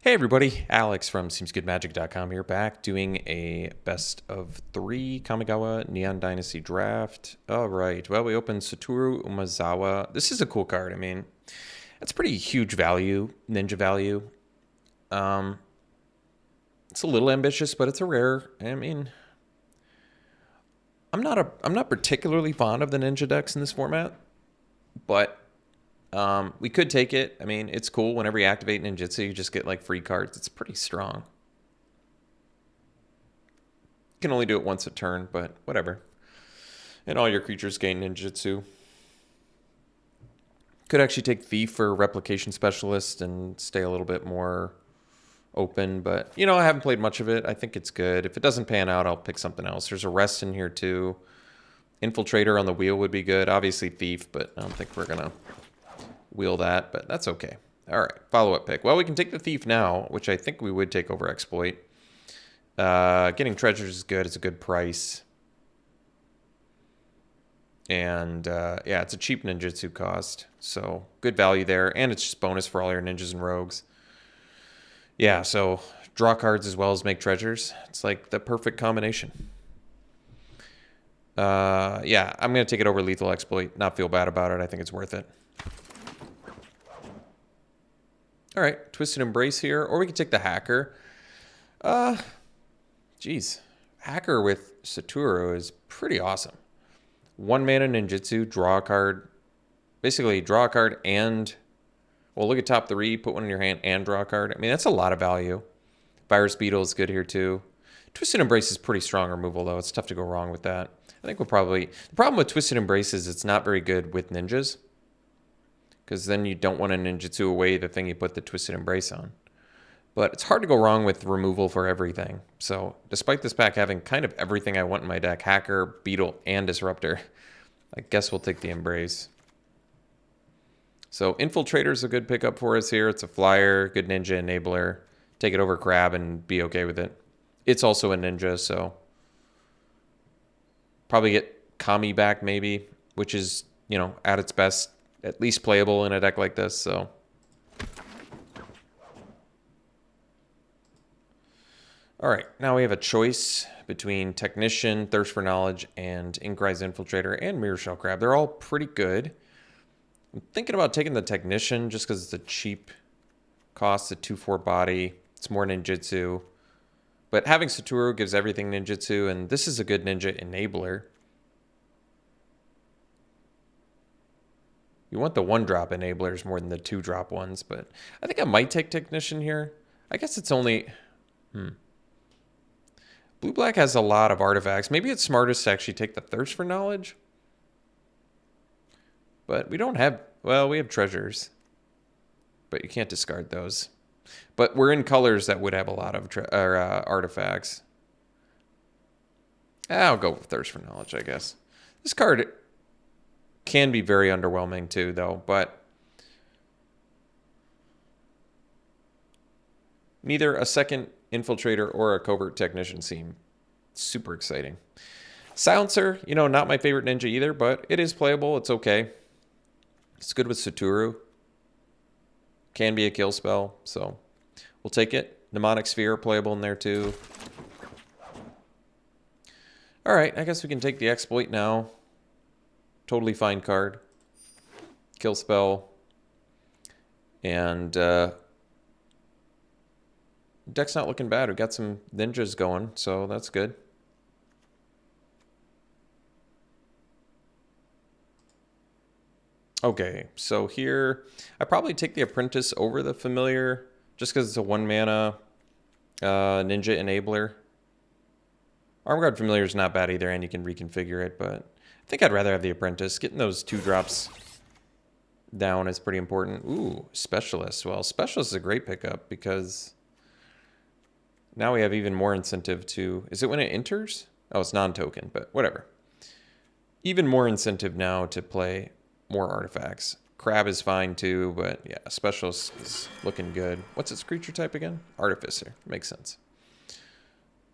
Hey everybody, Alex from SeemsGoodMagic.com here, back doing a best of 3 Kamigawa Neon Dynasty draft. Alright, well, we opened Satoru Umezawa. This is a cool card. I mean, it's pretty huge value, ninja value. It's a little ambitious, but it's a rare. I mean, I'm not particularly fond of the ninja decks in this format, but we could take it. I mean, it's cool. Whenever you activate ninjutsu, you just get like free cards. It's pretty strong. You can only do it once a turn, but whatever. And all your creatures gain ninjutsu. Could actually take Thief for Replication Specialist and stay a little bit more open, but you know, I haven't played much of it. I think it's good. If it doesn't pan out, I'll pick something else. There's a Rest in here too. Infiltrator on the wheel would be good. Obviously Thief, but I don't think we're gonna wheel that, but that's okay. All right, follow-up pick. Well, we can take the Thief now, which I think we would take over Exploit. Getting treasures is good. It's a good price. And yeah, it's a cheap ninjutsu cost, so good value there. And it's just bonus for all your ninjas and rogues. Yeah, so draw cards as well as make treasures. It's like the perfect combination. Yeah, I'm going to take it over Lethal Exploit. Not feel bad about it. I think it's worth it. All right, Twisted Embrace here. Or we could take the Hacker. Geez. Hacker with Satoru is pretty awesome. 1 mana ninjutsu, draw a card. Basically, draw a card and... Well, look at top 3, put one in your hand and draw a card. I mean, that's a lot of value. Virus Beetle is good here too. Twisted Embrace is pretty strong removal though. It's tough to go wrong with that. I think we'll probably... The problem with Twisted Embrace is it's not very good with ninjas. Because then you don't want to ninjutsu away the thing you put the Twisted Embrace on. But it's hard to go wrong with removal for everything. So despite this pack having kind of everything I want in my deck, Hacker, Beetle, and Disruptor, I guess we'll take the Embrace. So Infiltrator is a good pickup for us here. It's a flyer, good ninja enabler. Take it over Crab and be okay with it. It's also a ninja, so probably get Kami back maybe, which is, you know, at its best, at least playable in a deck like this, so. All right, now we have a choice between Technician, Thirst for Knowledge, and Inkrise Infiltrator, and Mirror Shell Crab. They're all pretty good. I'm thinking about taking the Technician just because it's a cheap cost, a 2/4 body. It's more ninjutsu. But having Satoru gives everything ninjutsu, and this is a good ninja enabler. You want the 1-drop enablers more than the 2-drop ones, but I think I might take Technician here. I guess it's only... Blue-black has a lot of artifacts. Maybe it's smartest to actually take the Thirst for Knowledge. But we don't have... Well, we have treasures. But you can't discard those. But we're in colors that would have a lot of artifacts. I'll go with Thirst for Knowledge, I guess. This card can be very underwhelming too, though. But neither a second Infiltrator or a Covert Technician seem super exciting. Silencer, you know, not my favorite ninja either, but it is playable. It's okay. It's good with Satoru. Can be a kill spell, so we'll take it. Mnemonic Sphere playable in there too. All right, I guess we can take the Exploit now. Totally fine card. Kill spell. And deck's not looking bad. We got some ninjas going, so that's good. Okay, so here, I probably take the Apprentice over the Familiar, just because it's a 1-mana ninja enabler. Armor Guard Familiar is not bad either, and you can reconfigure it, but I think I'd rather have the Apprentice. Getting those 2-drops down is pretty important. Ooh, Specialist. Well, Specialist is a great pickup, because now we have even more incentive to... Is it when it enters? Oh, it's non-token, but whatever. Even more incentive now to play more artifacts. Crab is fine too, but yeah, Specialist is looking good. What's its creature type again? Artificer. Makes sense.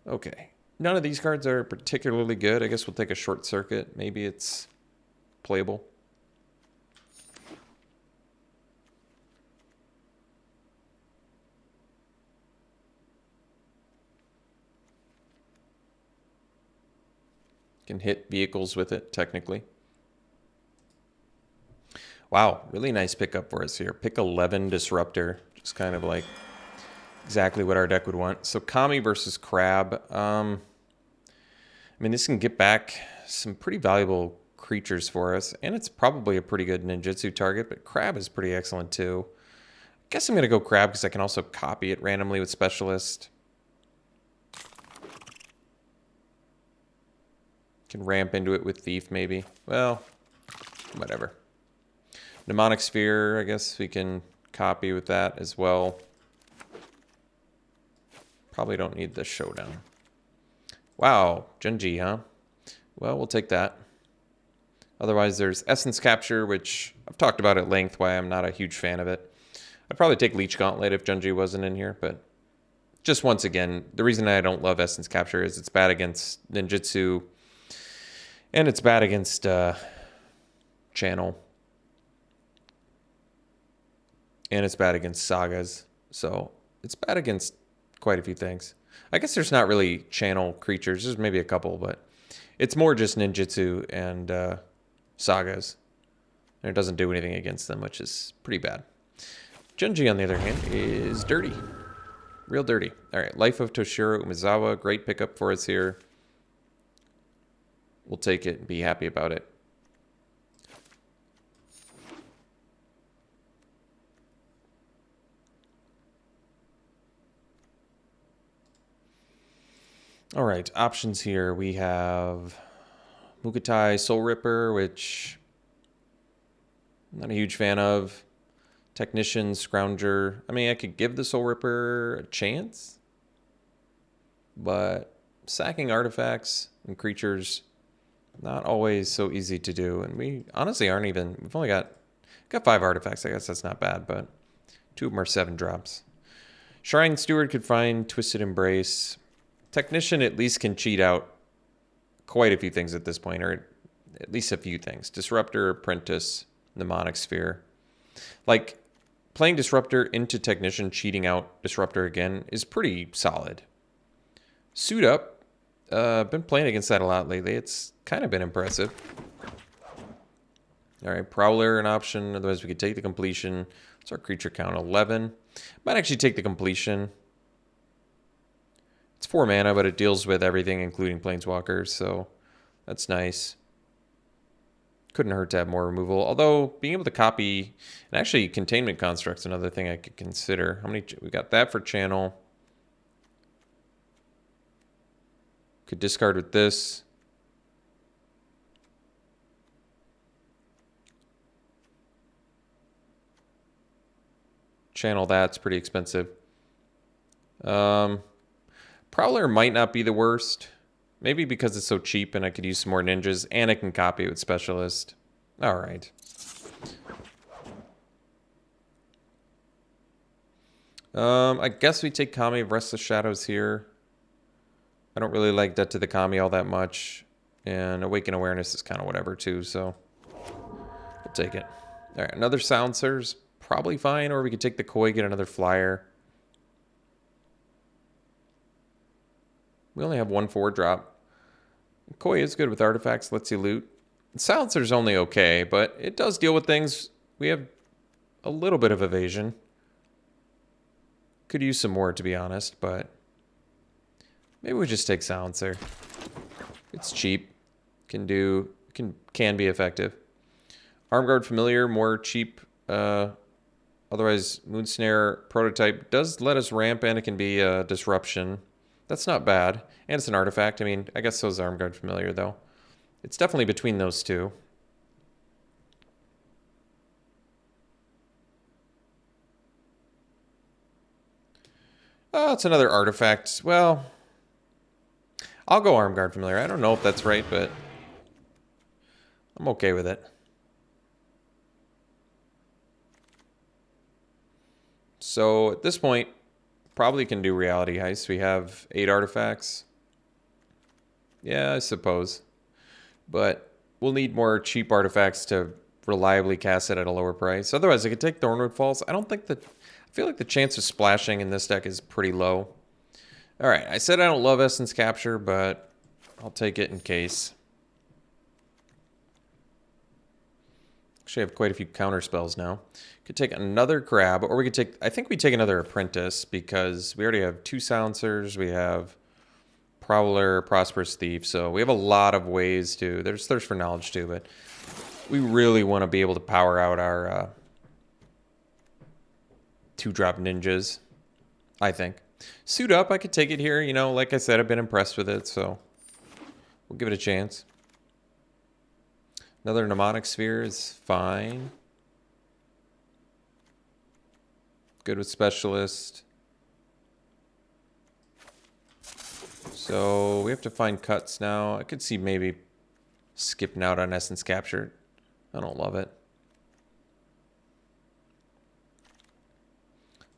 Okay. None of these cards are particularly good. I guess we'll take a Short Circuit. Maybe it's playable. Can hit vehicles with it, technically. Wow, really nice pickup for us here. Pick 11 Disruptor. Just kind of like exactly what our deck would want. So Kami versus Crab. I mean, this can get back some pretty valuable creatures for us. And it's probably a pretty good ninjutsu target, but Crab is pretty excellent too. I guess I'm going to go Crab because I can also copy it randomly with Specialist. Can ramp into it with Thief maybe. Well, whatever. Mnemonic Sphere, I guess we can copy with that as well. Probably don't need the Showdown. Wow, Genji, huh? Well, we'll take that. Otherwise, there's Essence Capture, which I've talked about at length, why I'm not a huge fan of it. I'd probably take Leech Gauntlet if Genji wasn't in here, but just once again, the reason I don't love Essence Capture is it's bad against Ninjutsu, and it's bad against Channel. And it's bad against Sagas. So it's bad against quite a few things. I guess there's not really Channel creatures. There's maybe a couple, but it's more just Ninjutsu and Sagas. And it doesn't do anything against them, which is pretty bad. Genji, on the other hand, is dirty. Real dirty. All right, Life of Toshiro Umezawa. Great pickup for us here. We'll take it and be happy about it. All right, options here. We have Mugatai Soul Ripper, which I'm not a huge fan of. Technician, Scrounger. I mean, I could give the Soul Ripper a chance, but sacking artifacts and creatures, not always so easy to do. And we honestly aren't even, we've only got 5 artifacts. I guess that's not bad, but 2 of them are 7 drops. Shrine Steward could find Twisted Embrace. Technician at least can cheat out quite a few things at this point, or at least a few things. Disruptor, Apprentice, Mnemonic Sphere. Like, playing Disruptor into Technician, cheating out Disruptor again is pretty solid. Suit Up. I've been playing against that a lot lately. It's kind of been impressive. All right, Prowler an option. Otherwise, we could take the Completion. What's our creature count? 11. Might actually take the Completion. It's 4 mana, but it deals with everything, including Planeswalkers, so that's nice. Couldn't hurt to have more removal. Although, being able to copy, and actually Containment Construct's another thing I could consider. How many, we got that for Channel. Could discard with this. Channel that's pretty expensive. Prowler might not be the worst. Maybe because it's so cheap and I could use some more ninjas and I can copy it with Specialist. All right. I guess we take Kami of Restless Shadows here. I don't really like Debt to the Kami all that much. And Awaken Awareness is kind of whatever too, so we'll take it. All right, another Silencer's probably fine, or we could take the Koi, get another flyer. We only have 1 4-drop. Koi is good with artifacts, lets you loot. Silencer's only okay, but it does deal with things. We have a little bit of evasion. Could use some more, to be honest, but maybe we just take Silencer. It's cheap. Can be effective. Armguard Familiar, more cheap. Otherwise, Moonsnare Prototype does let us ramp, and it can be a disruption. That's not bad. And it's an artifact. I mean, I guess so is Armguard Familiar, though. It's definitely between those two. Oh, it's another artifact. Well, I'll go Armguard Familiar. I don't know if that's right, but I'm okay with it. So at this point, probably can do Reality Heist. We have 8 artifacts. Yeah, I suppose. But we'll need more cheap artifacts to reliably cast it at a lower price. Otherwise, I could take Thornwood Falls. I feel like the chance of splashing in this deck is pretty low. All right, I said I don't love Essence Capture, but I'll take it in case. Actually, I have quite a few counter spells now. Could take another crab, or we could take... I think we take another apprentice, because we already have 2 silencers. We have Prowler, Prosperous Thief, so we have a lot of ways to... There's Thirst for Knowledge too, but we really want to be able to power out our 2-drop ninjas, I think. Suit Up, I could take it here. You know, like I said, I've been impressed with it, so we'll give it a chance. Another Mnemonic Sphere is fine. Good with Specialist. So we have to find cuts now. I could see maybe skipping out on Essence Capture. I don't love it.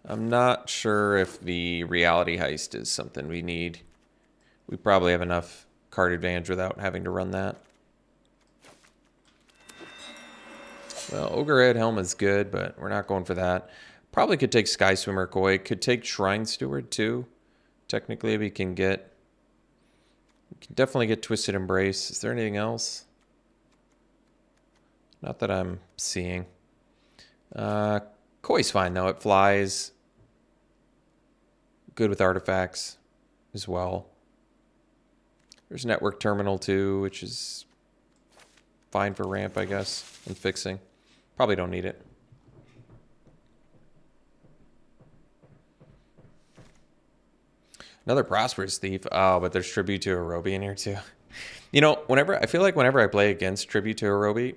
I'm not sure if the Reality Heist is something we need. We probably have enough card advantage without having to run that. Well, Ogre Head Helm is good, but we're not going for that. Probably could take Sky Swimmer Koi. Could take Shrine Steward too. Technically, we can definitely get Twisted Embrace. Is there anything else? Not that I'm seeing. Koi's fine though. It flies. Good with artifacts as well. There's Network Terminal too, which is fine for ramp, I guess, and fixing. Probably don't need it. Another Prosperous Thief. Oh, but there's Tribute to Horobi in here too. You know, I feel like whenever I play against Tribute to Horobi,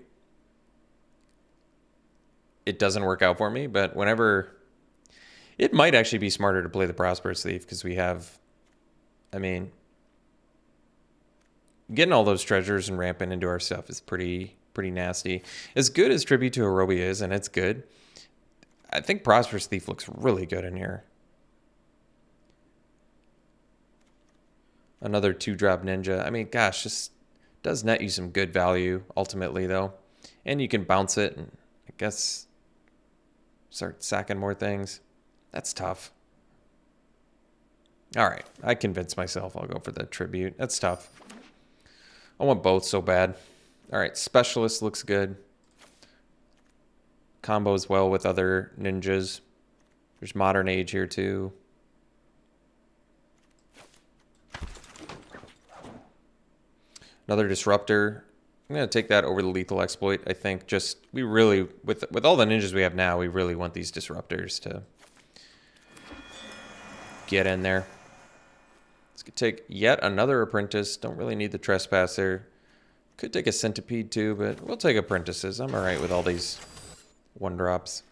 it doesn't work out for me, but whenever... It might actually be smarter to play the Prosperous Thief, because we have... I mean... Getting all those treasures and ramping into our stuff is pretty nasty. As good as Tribute to Horobi is, and it's good, I think Prosperous Thief looks really good in here. Another 2-drop ninja. I mean, gosh, just does net you some good value, ultimately, though. And you can bounce it and, I guess, start sacking more things. That's tough. All right, I convinced myself I'll go for the Tribute. That's tough. I want both so bad. All right, Specialist looks good. Combos well with other ninjas. There's Modern Age here too. Another Disruptor. I'm going to take that over the Lethal Exploit. I think just, we really, with all the ninjas we have now, we really want these Disruptors to get in there. Let's take yet another Apprentice. Don't really need the Trespasser. Could take a Centipede too, but we'll take Apprentices. I'm all right with all these 1-drops.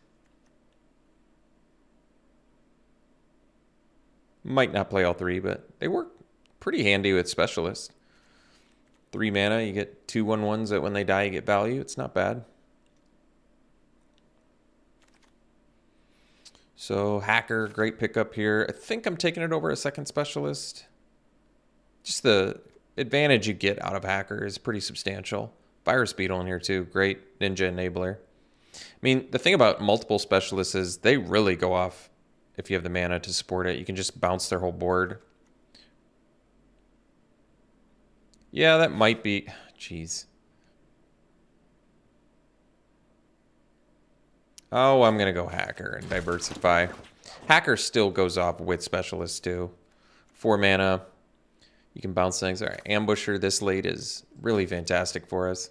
Might not play all 3, but they work pretty handy with Specialist. 3 mana, you get 2 1/1s that when they die you get value. It's not bad. So Hacker, great pickup here. I think I'm taking it over a second Specialist. Just the advantage you get out of Hacker is pretty substantial. Virus Beetle in here too. Great ninja enabler. I mean, the thing about multiple Specialists is they really go off if you have the mana to support it. You can just bounce their whole board. Yeah, that might be... Jeez. Oh, I'm going to go Hacker and diversify. Hacker still goes off with Specialist too. 4 mana. You can bounce things. All right, Ambusher this late is really fantastic for us.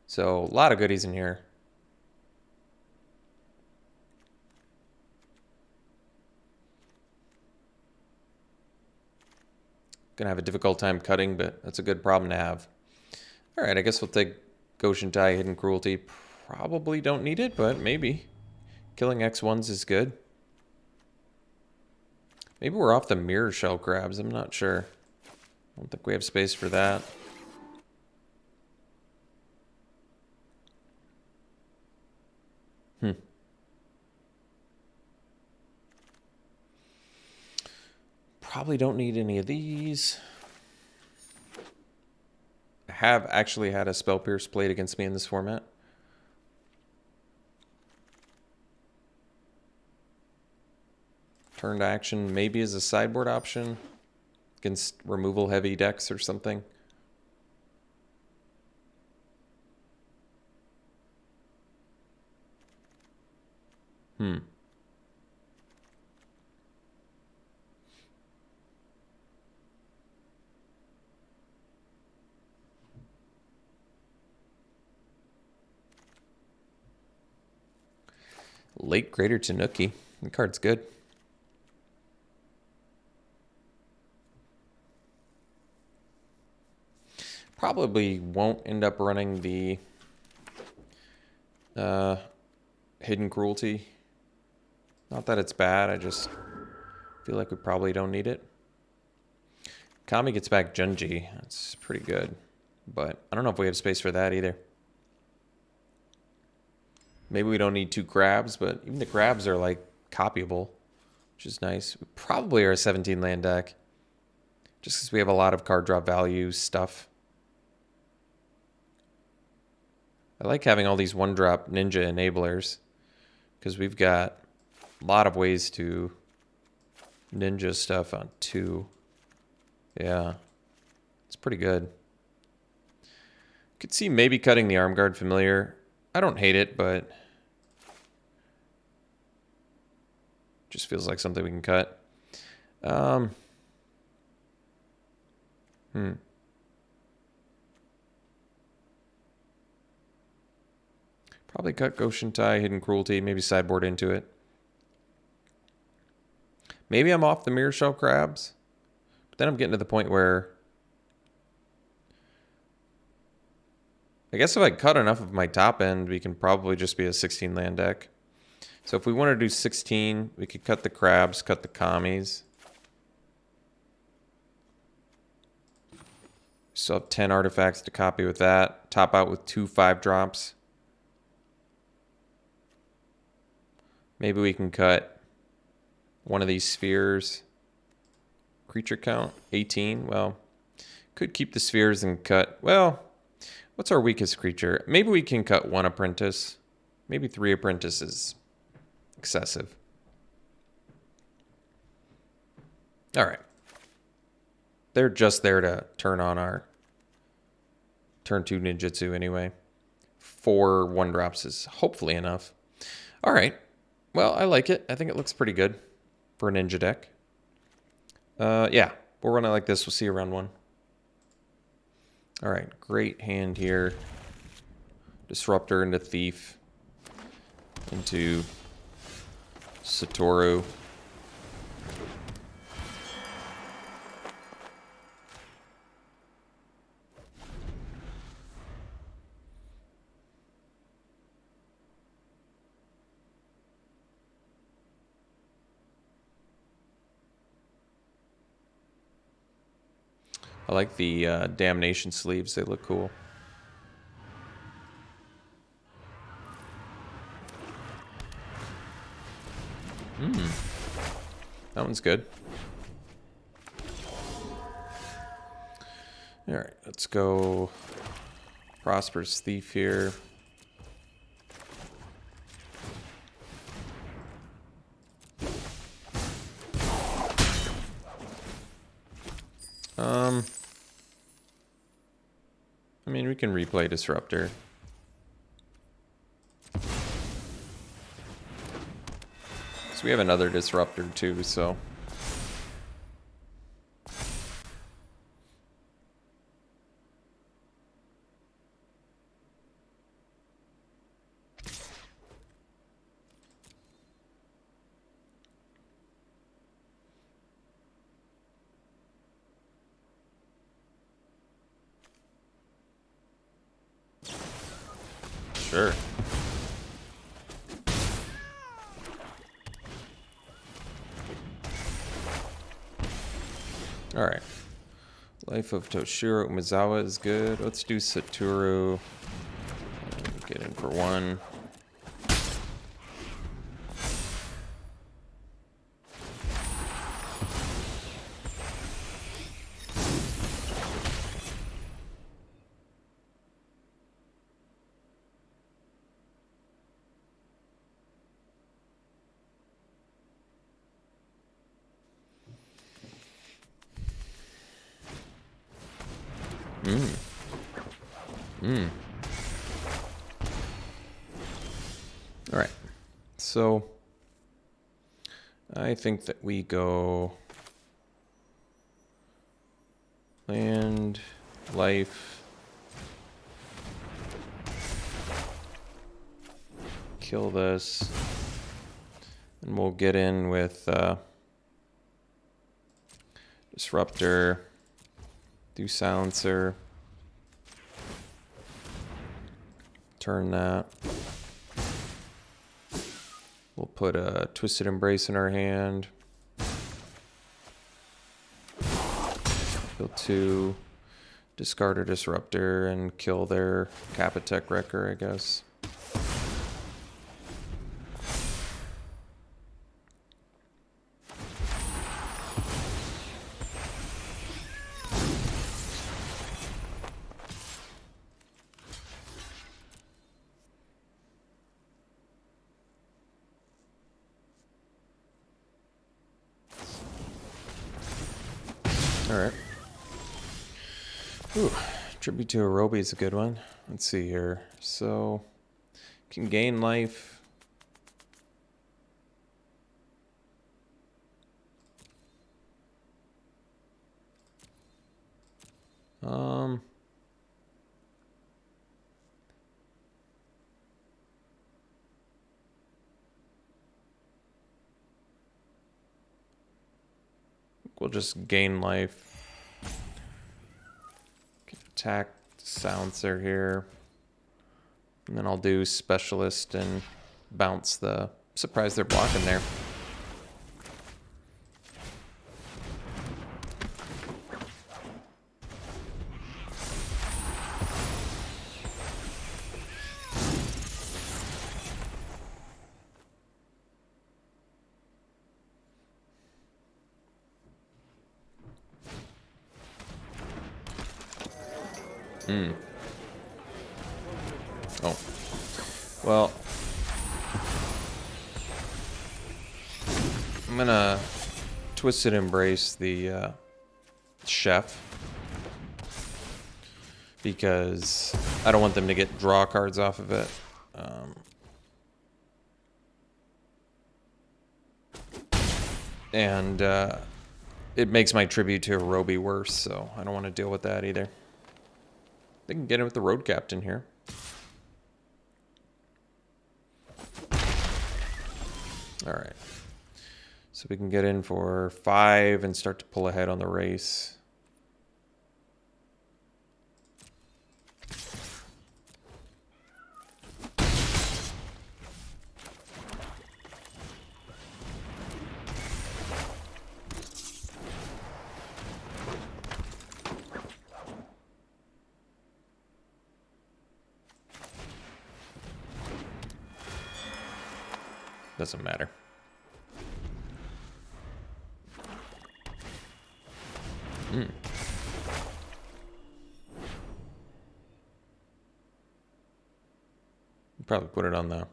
So, a lot of goodies in here. Gonna have a difficult time cutting, but that's a good problem to have. All right, I guess we'll take Goshen Tai, Hidden Cruelty. Probably don't need it, but maybe. Killing X1s is good. Maybe we're off the Mirror Shell Crabs. I'm not sure. I don't think we have space for that. Probably don't need any of these. I have actually had a Spell Pierce played against me in this format. Turn to action maybe as a sideboard option against removal heavy decks or something. Late Greater Tanuki. The card's good. Probably won't end up running the Hidden Cruelty. Not that it's bad, I just feel like we probably don't need it. Kami gets back Junji. That's pretty good. But I don't know if we have space for that either. Maybe we don't need 2 crabs, but even the crabs are like copyable, which is nice. We probably are a 17 land deck. Just because we have a lot of card drop value stuff. I like having all these 1-drop ninja enablers because we've got a lot of ways to ninja stuff on 2. Yeah, it's pretty good. Could see maybe cutting the Arm Guard Familiar. I don't hate it, but just feels like something we can cut. Probably cut Goshentai, Hidden Cruelty, maybe sideboard into it. Maybe I'm off the Mirror Shell Crabs. But then I'm getting to the point where I guess if I cut enough of my top end, we can probably just be a 16 land deck. So if we want to do 16, we could cut the crabs, cut the commies. Still have 10 artifacts to copy with that. Top out with 2 5-drops. Maybe we can cut one of these spheres. Creature count, 18. Well, could keep the spheres and cut. Well, what's our weakest creature? Maybe we can cut 1 apprentice. Maybe 3 apprentices. Excessive. All right. They're just there to turn on our turn 2 ninjutsu anyway. 4 1-drops is hopefully enough. All right. Well, I like it. I think it looks pretty good for a ninja deck. Yeah, we'll run it like this. We'll see you round 1. All right, great hand here. Disruptor into Thief. Into Satoru. I like the Damnation sleeves. They look cool. That one's good. All right, let's go Prosperous Thief here. I mean, we can replay Disruptor. So we have another Disruptor too, so. Sure. All right. Life of Toshiro Umezawa is good. Let's do Satoru. Get in for 1. All right. So I think that we go land, life, kill this, and we'll get in with disruptor, do silencer, turn that. We'll put a Twisted Embrace in our hand. Kill 2, discard a disruptor, and kill their Capitech Wrecker, I guess. Alright. Ooh, Tribute to Horobi is a good one. Let's see here. So, can gain life. We'll just gain life. Attack silencer here. And then I'll do specialist and bounce the surprise they're blocking there. Oh. Well, I'm gonna Twisted Embrace the chef because I don't want them to get draw cards off of it. And it makes my tribute to Horobi worse, so I don't want to deal with that either. They can get in with the Road Captain here. Alright. So we can get in for 5 and start to pull ahead on the race. Doesn't matter. Probably put it on the...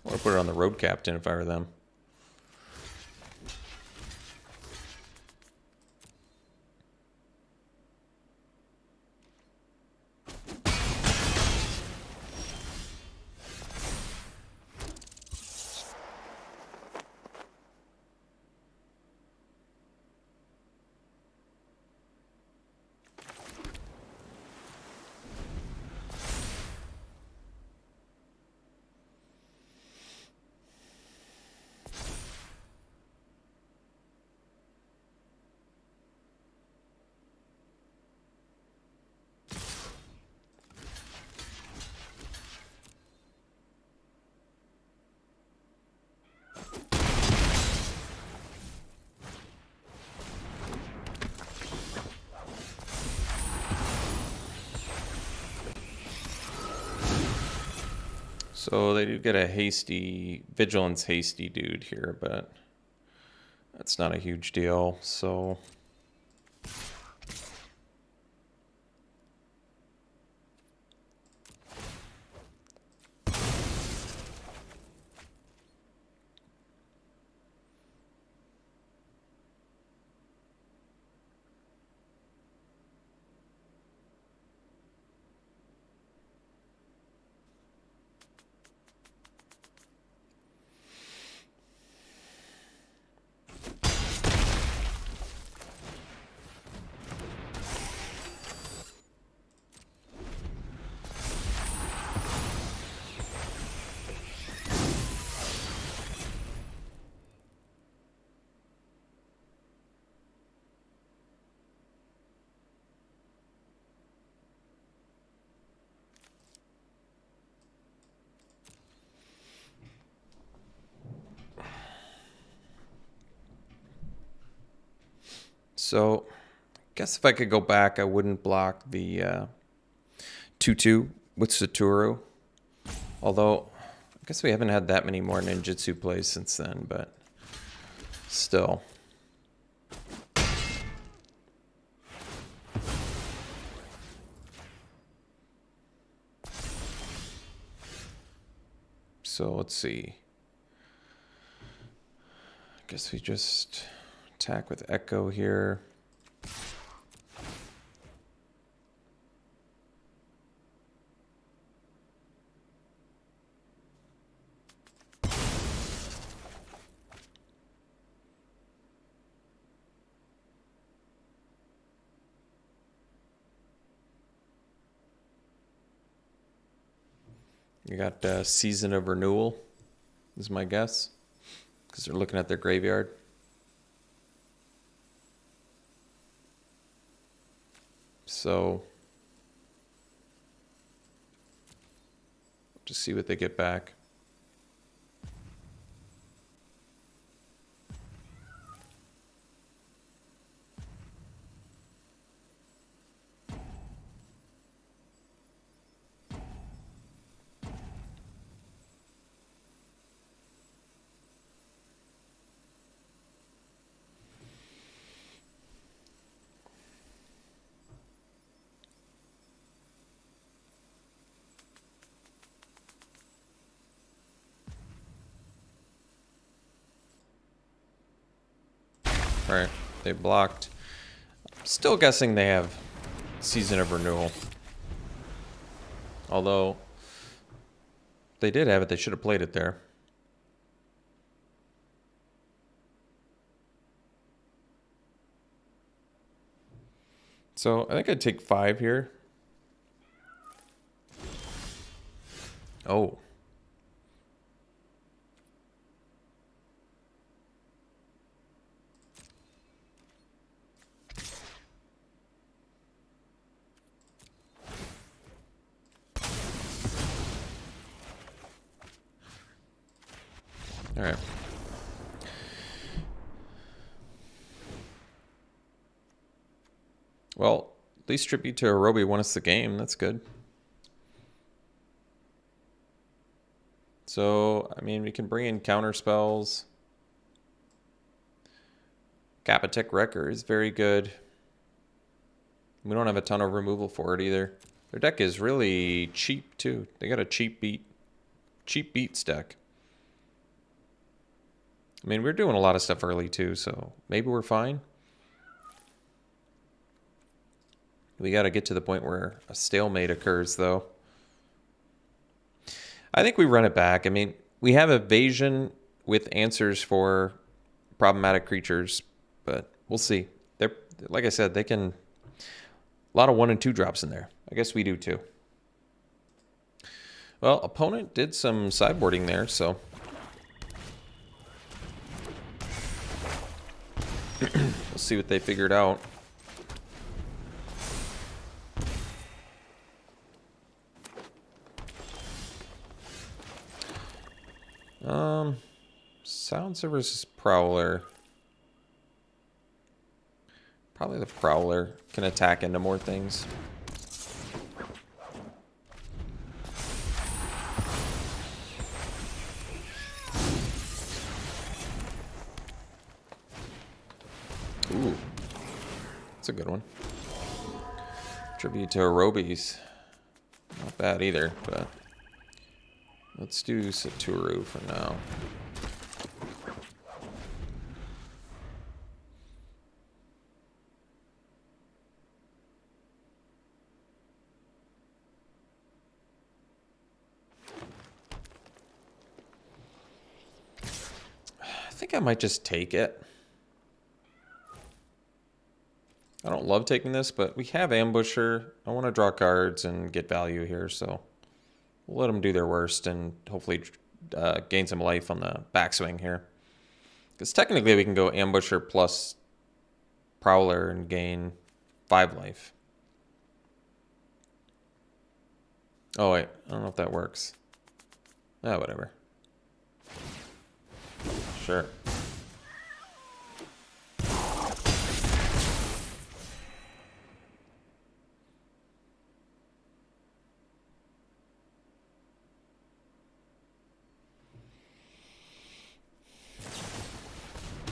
Or put it on the Road Captain if I were them. So they do get a hasty, vigilance hasty dude here, but that's not a huge deal, so... So, I guess if I could go back, I wouldn't block the 2/2 with Satoru. Although, I guess we haven't had that many more ninjutsu plays since then, but still. So let's see. I guess we just attack with Echo here. You got Season of Renewal, is my guess, because they're looking at their graveyard. So, just see what they get back. All right, they blocked. Still guessing they have Season of Renewal. Although, they did have it, they should have played it there. So, I think I'd take 5 here. Oh. All right. Well, at least Tribute to Horobi won us the game. That's good. So, I mean, we can bring in counter spells. Kapatek Wrecker is very good. We don't have a ton of removal for it either. Their deck is really cheap too. They got a cheap beats deck. I mean, we're doing a lot of stuff early too, so maybe we're fine. We got to get to the point where a stalemate occurs, though. I think we run it back. I mean, we have evasion with answers for problematic creatures, but we'll see. They're, like I said, they can... A lot of 1 and 2 drops in there. I guess we do too. Well, opponent did some sideboarding there, so... We'll see what they figured out. Soundser versus Prowler. Probably the Prowler can attack into more things. Ooh, that's a good one. Tribute to Horobi's. Not bad either, but let's do Satoru for now. I think I might just take it. I don't love taking this, but we have Ambusher. I want to draw cards and get value here, so we'll let them do their worst and hopefully gain some life on the backswing here. Because technically we can go Ambusher plus Prowler and gain 5 life. Oh wait, I don't know if that works. Ah, whatever. Sure.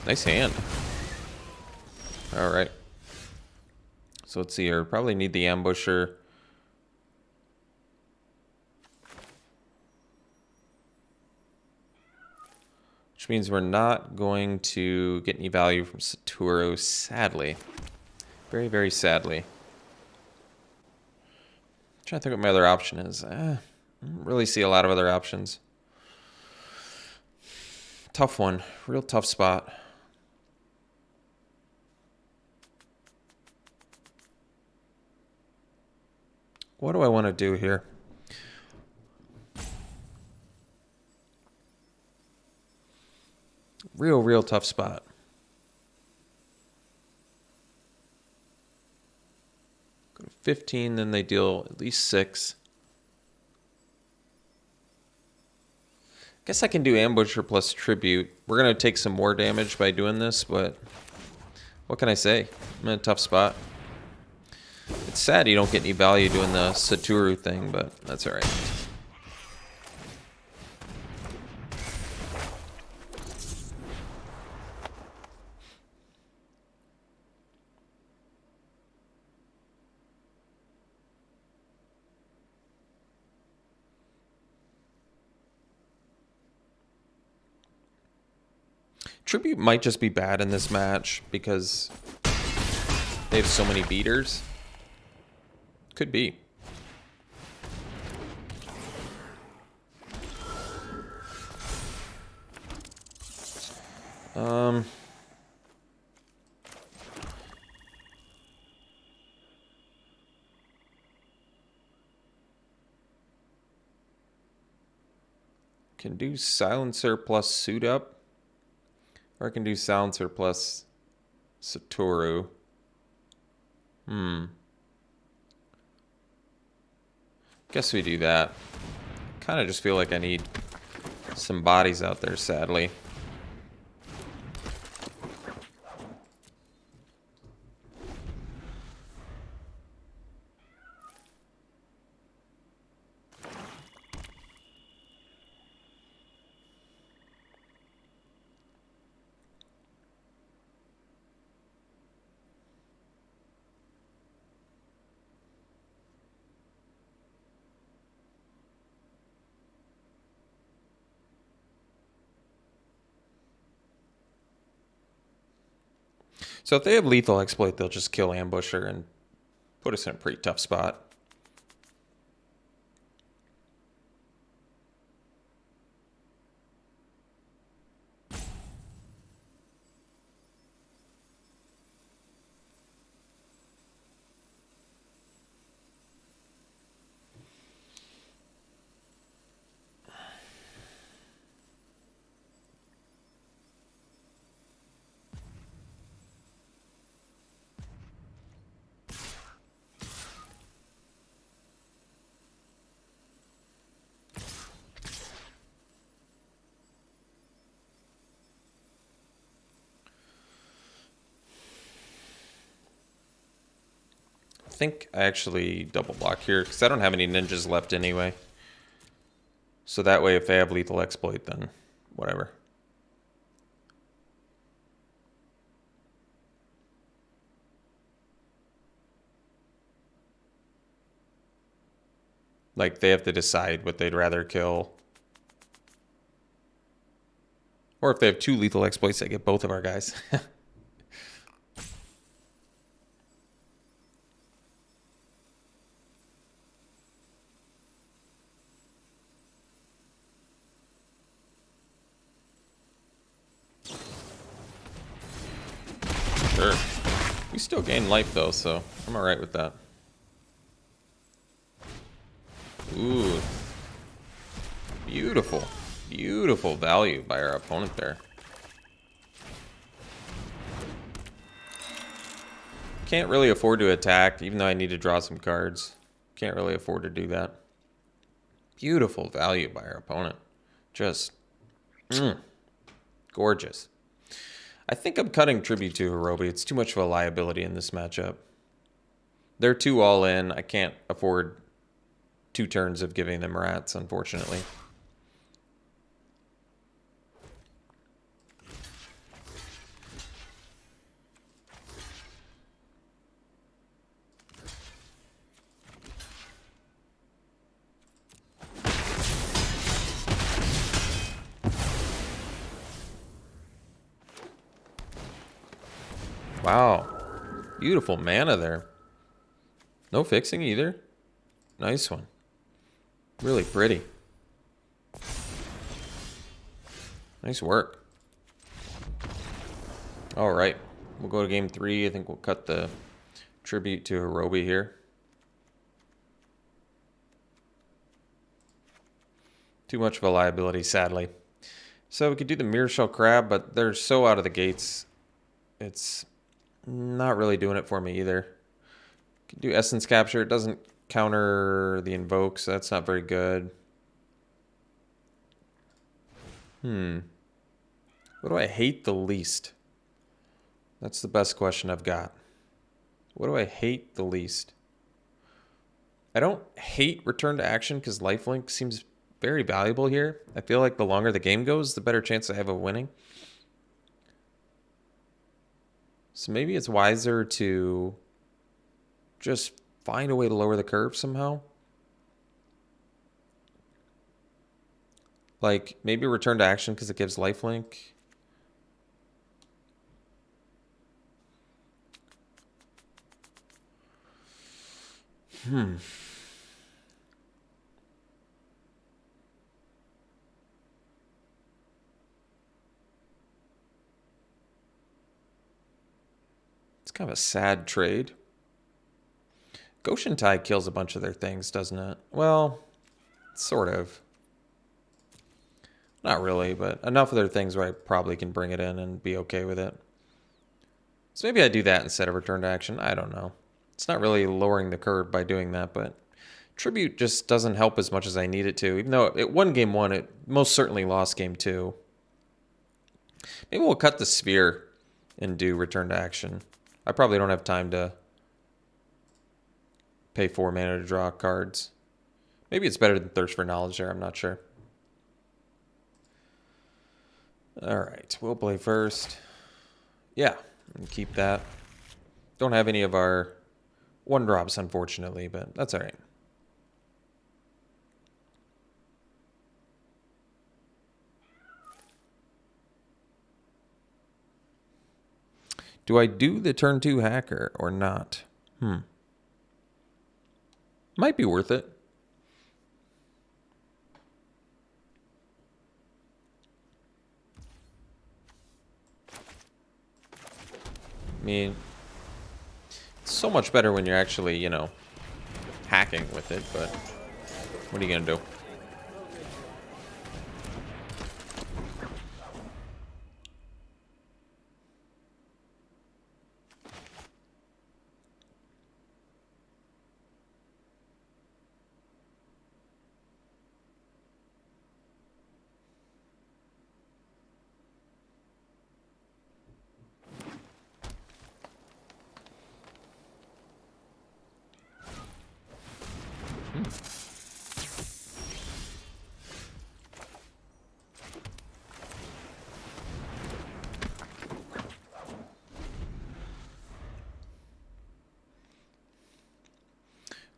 Nice hand. All right. So let's see here. Probably need the ambusher. Which means we're not going to get any value from Saturo, sadly. Very, very sadly. I'm trying to think what my other option is. I don't really see a lot of other options. Tough one. Real tough spot. What do I want to do here? Real tough spot. Go to 15, then they deal at least 6. Guess I can do Ambusher plus Tribute. We're going to take some more damage by doing this, but what can I say? I'm in a tough spot. It's sad you don't get any value doing the Satoru thing, but that's alright. Tribute might just be bad in this match because they have so many beaters. Could be. Can do Silencer plus Suit Up. Or I can do Silencer plus Satoru. Guess we do that. Kind of just feel like I need some bodies out there, sadly. So if they have Lethal Exploit, they'll just kill Ambusher and put us in a pretty tough spot. I think I actually double block here because I don't have any ninjas left anyway. So that way if they have Lethal Exploit, then whatever. Like they have to decide what they'd rather kill. Or if they have 2 Lethal Exploits, they get both of our guys. Sure. We still gain life though, so I'm alright with that. Ooh. Beautiful. Beautiful value by our opponent there. Can't really afford to attack, even though I need to draw some cards. Can't really afford to do that. Beautiful value by our opponent. Just gorgeous. I think I'm cutting Tribute to Horobi. It's too much of a liability in this matchup. They're too all in. I can't afford 2 turns of giving them rats, unfortunately. Wow. Beautiful mana there. No fixing either. Nice one. Really pretty. Nice work. All right. We'll go to game 3. I think we'll cut the tribute to Horobi here. Too much of a liability, sadly. So we could do the Mirror Shell Crab, but they're so out of the gates. It's not really doing it for me either. Could do Essence Capture. It doesn't counter the Invoke, so that's not very good. What do I hate the least? That's the best question I've got. What do I hate the least? I don't hate Return to Action because Lifelink seems very valuable here. I feel like the longer the game goes, the better chance I have of winning. So maybe it's wiser to just find a way to lower the curve somehow. Like maybe Return to Action because it gives lifelink. It's kind of a sad trade. Goshen Tide kills a bunch of their things, doesn't it? Well, sort of. Not really, but enough of their things where I probably can bring it in and be okay with it. So maybe I do that instead of Return to Action. I don't know. It's not really lowering the curve by doing that, but Tribute just doesn't help as much as I need it to. Even though it won game 1, it most certainly lost game 2. Maybe we'll cut the Sphere and do Return to Action. I probably don't have time to pay 4 mana to draw cards. Maybe it's better than Thirst for Knowledge there. I'm not sure. All right, we'll play first. Yeah, and keep that. Don't have any of our 1-drops, unfortunately, but that's all right. Do I do the turn 2 hacker or not? Might be worth it. I mean, it's so much better when you're actually, you know, hacking with it, but what are you going to do?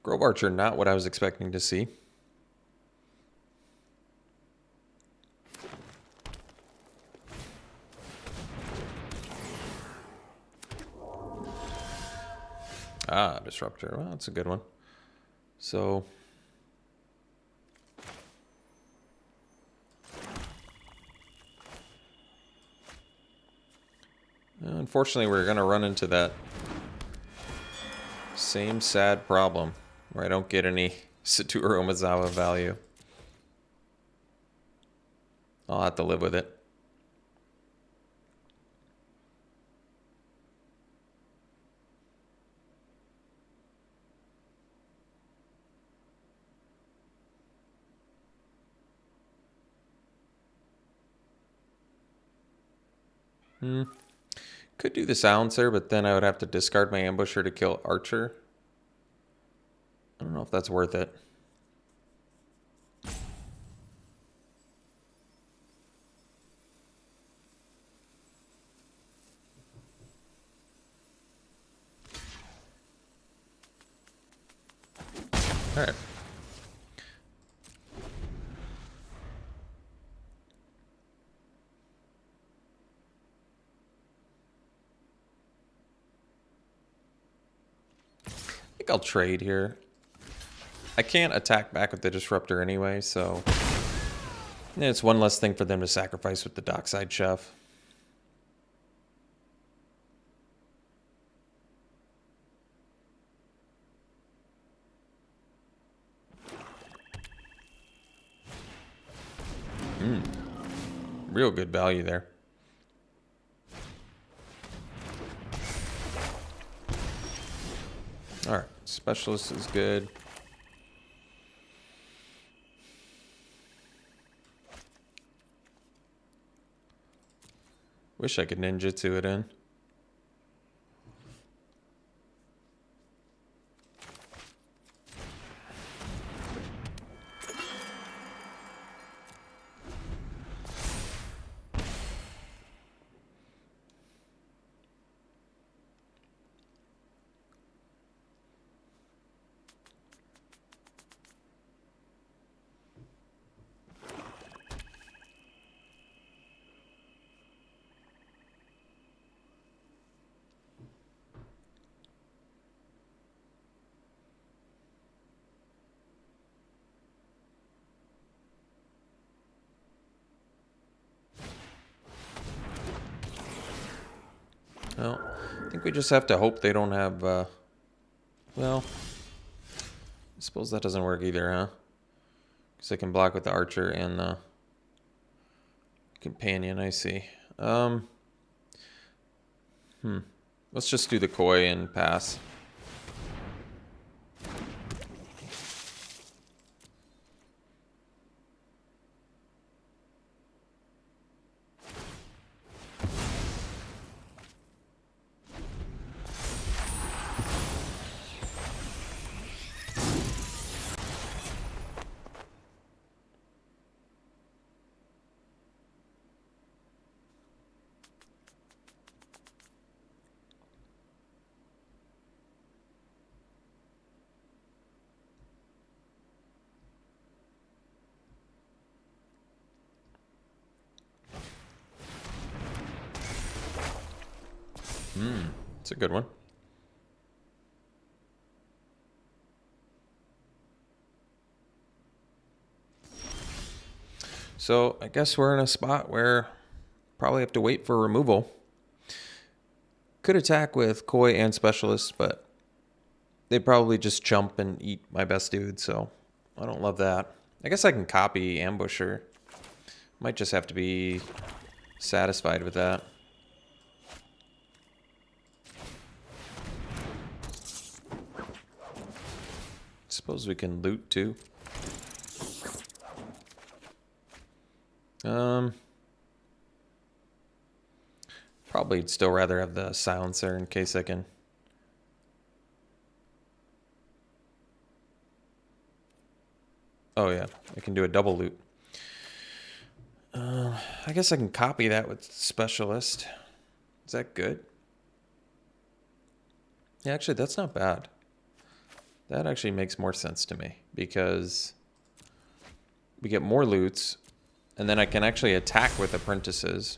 Grove Archer, not what I was expecting to see. Ah, Disruptor. Well, that's a good one. So... unfortunately, we're going to run into that same sad problem where I don't get any Satoru Omizawa value. I'll have to live with it. Could do the Silencer, but then I would have to discard my Ambusher to kill Archer. I don't know if that's worth it. All right. think I'll trade here. I can't attack back with the Disruptor anyway, so yeah, it's one less thing for them to sacrifice with the Dockside Chef. Real good value there. All right, Specialist is good. Wish I could ninjutsu it in. Well, I think we just have to hope they don't have, well, I suppose that doesn't work either, huh? Because I can block with the Archer and the Companion, I see. Let's just do the Koi and pass. It's a good one. So I guess we're in a spot where probably have to wait for removal. Could attack with Koi and Specialist, but they'd probably just jump and eat my best dude, so I don't love that. I guess I can copy Ambusher. Might just have to be satisfied with that. Suppose we can loot too. Probably still rather have the silencer in case I can. Oh yeah, I can do a double loot. I guess I can copy that with Specialist. Is that good? Yeah, actually, that's not bad. That actually makes more sense to me because we get more loots, and then I can actually attack with apprentices.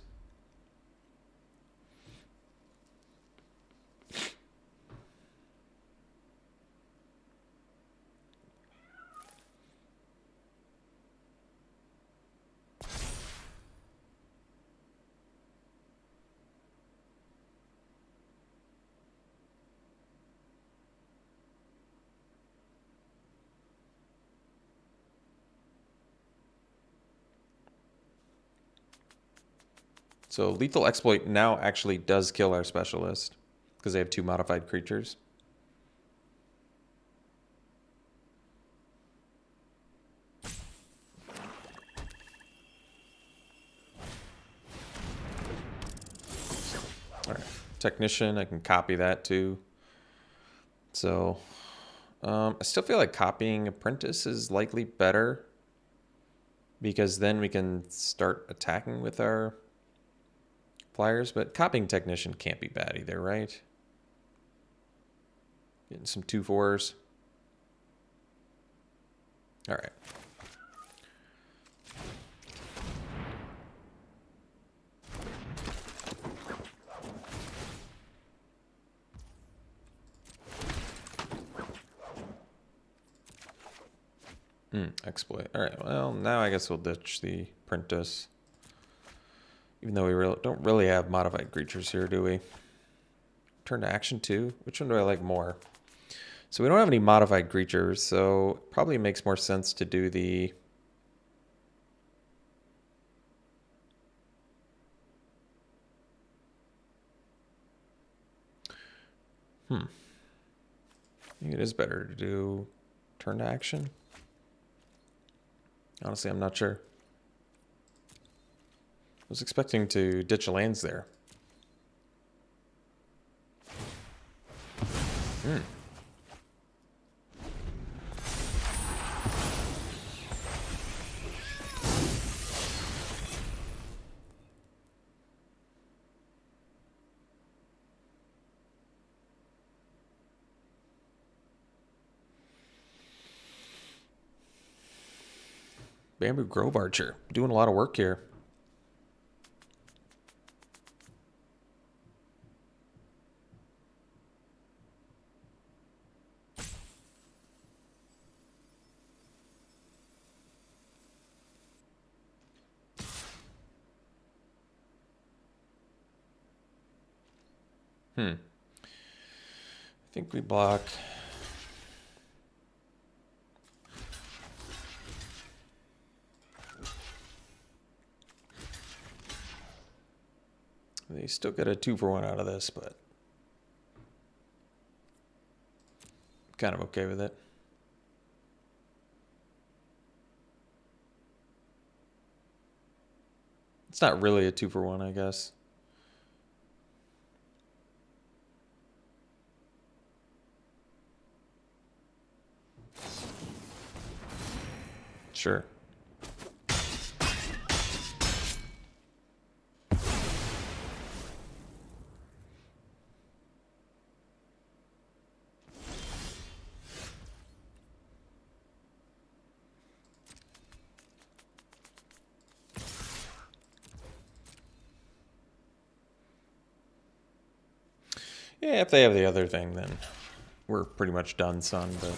So Lethal Exploit now actually does kill our Specialist because they have 2 modified creatures. All right, Technician, I can copy that too. So I still feel like copying Apprentice is likely better because then we can start attacking with our Flyers, but copying Technician can't be bad either, right? Getting some 2/4s. All right. Exploit. All right, well, now I guess we'll ditch the Prentice. Even though we don't really have modified creatures here, do we? Turn to action 2. Which one do I like more? So we don't have any modified creatures, so it probably makes more sense to do the... I think it is better to do turn to action. Honestly, I'm not sure. I was expecting to ditch lands there. Bamboo Grove Archer. Doing a lot of work here. I think we block... They still get a 2-for-1 out of this, but kind of okay with it. It's not really a 2-for-1, I guess. Sure. Yeah, if they have the other thing, then we're pretty much done, son, but...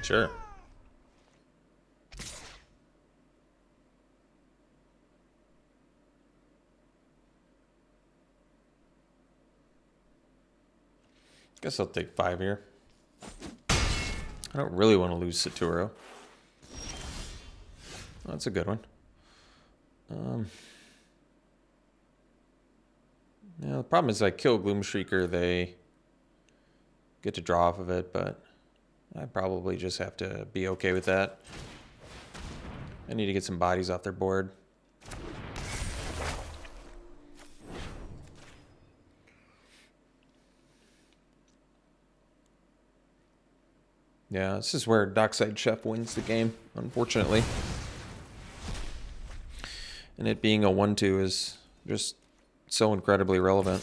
Sure. Guess I'll take 5 here. I don't really want to lose Saturo. Oh, that's a good one. Yeah, the problem is I kill Gloomshrieker, they get to draw off of it, but I probably just have to be okay with that. I need to get some bodies off their board. Yeah, this is where Dockside Chef wins the game, unfortunately. And it being a 1-2 is just so incredibly relevant.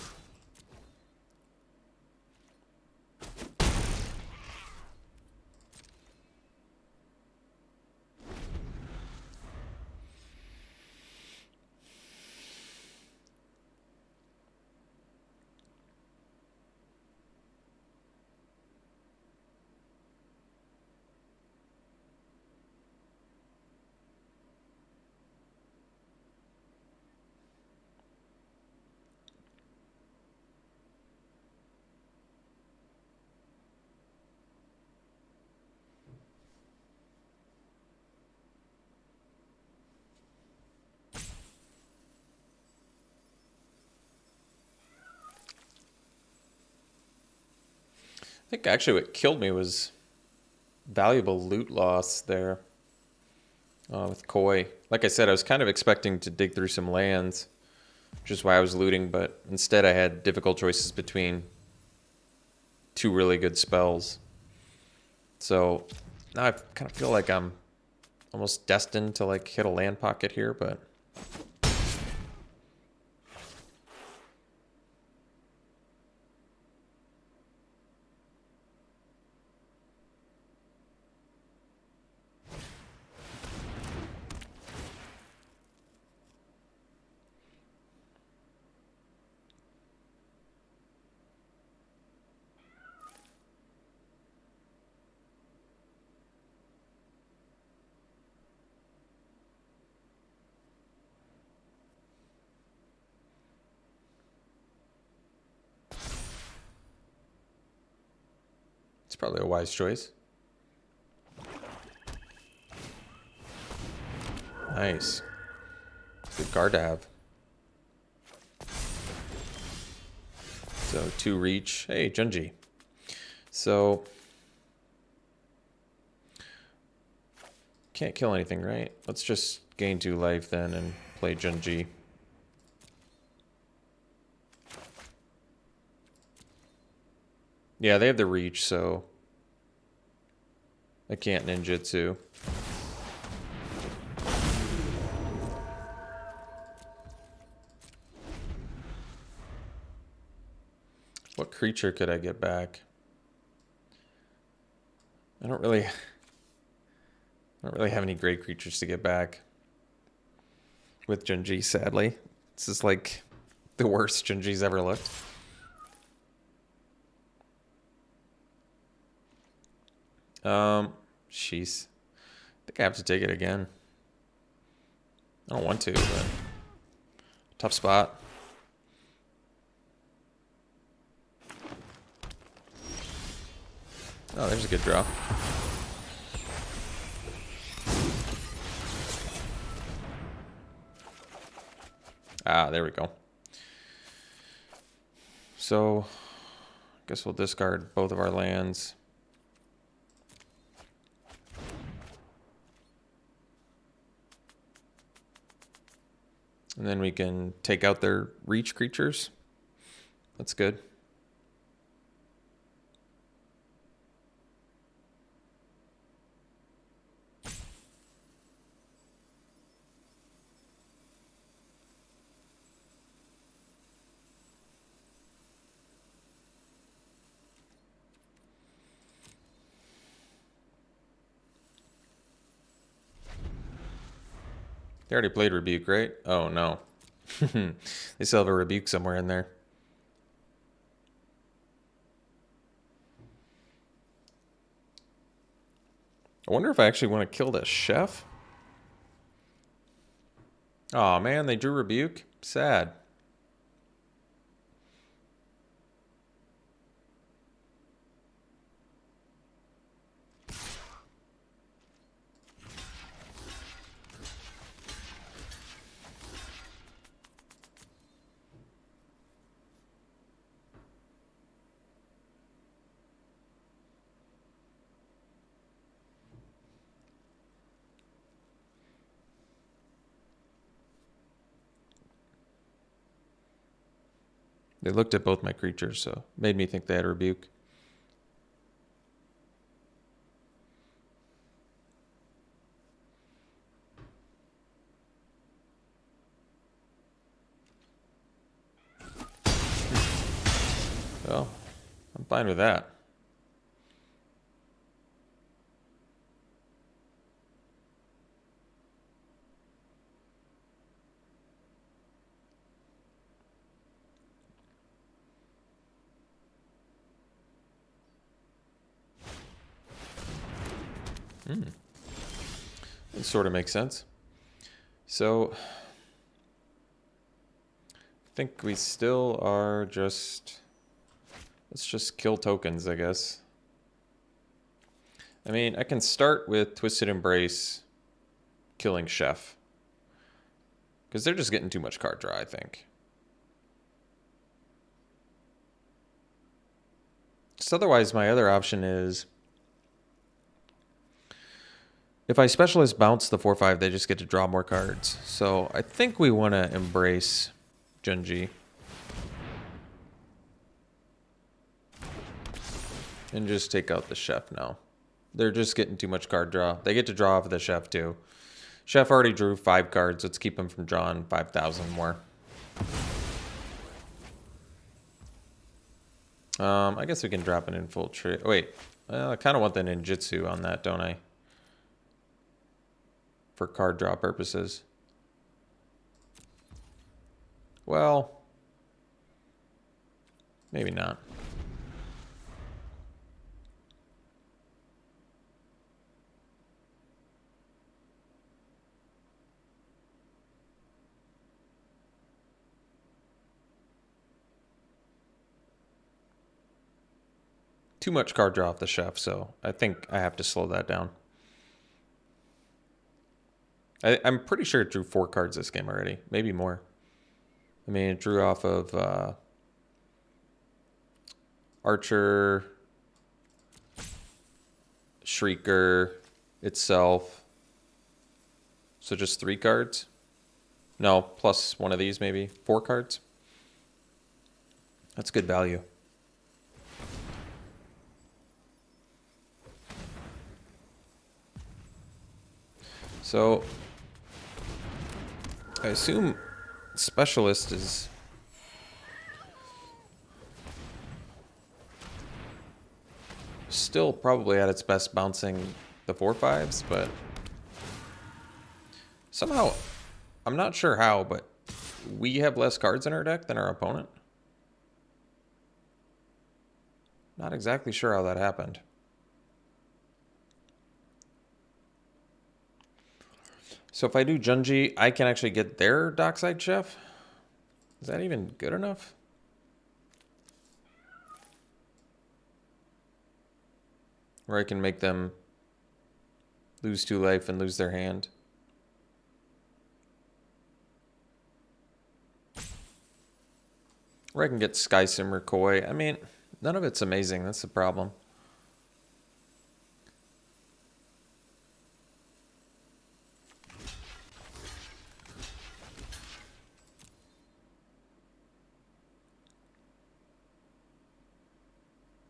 think actually what killed me was valuable loot loss there with Koi. Like I said, I was kind of expecting to dig through some lands, which is why I was looting, but instead I had difficult choices between two really good spells. So now I kind of feel like I'm almost destined to like hit a land pocket here, but it's probably a wise choice. Nice. Good card to have. So 2 reach. Hey, Junji. So can't kill anything, right? Let's just gain 2 life then and play Junji. Yeah, they have the reach, so I can't ninjutsu. What creature could I get back? I don't really have any great creatures to get back with Junji, sadly. This is like the worst Junji's ever looked. Jeez. I think I have to take it again. I don't want to, but tough spot. Oh, there's a good draw. Ah, there we go. So, I guess we'll discard both of our lands. And then we can take out their reach creatures. That's good. They already played Rebuke, right? Oh, no. They still have a Rebuke somewhere in there. I wonder if I actually want to kill this chef. Oh man, they drew Rebuke. Sad. They looked at both my creatures, so made me think they had Rebuke. Well, I'm fine with that. It sort of makes sense. So, I think we still are just... Let's just kill tokens, I guess. I mean, I can start with Twisted Embrace killing Chef. Because they're just getting too much card draw, I think. So otherwise, my other option is if I specialist bounce the 4/5, they just get to draw more cards. So I think we want to embrace Junji. And just take out the chef now. They're just getting too much card draw. They get to draw off of the chef too. Chef already drew 5 cards. Let's keep him from drawing 5,000 more. I guess we can drop an infiltrate. Wait, I kind of want the ninjutsu on that, don't I? For card draw purposes. Well, maybe not. Too much card draw off the chef, so I think I have to slow that down. I'm pretty sure it drew 4 cards this game already, maybe more. I mean, it drew off of Archer, Shrieker, itself. So just 3 cards? No, plus one of these maybe. 4 cards? That's good value. So I assume specialist is still probably at its best bouncing the 4/5s, but somehow, I'm not sure how, but we have less cards in our deck than our opponent. Not exactly sure how that happened. So if I do Junji, I can actually get their Dockside Chef? Is that even good enough? Or I can make them lose 2 life and lose their hand. Or I can get Sky Simmer Koi. I mean, none of it's amazing. That's the problem.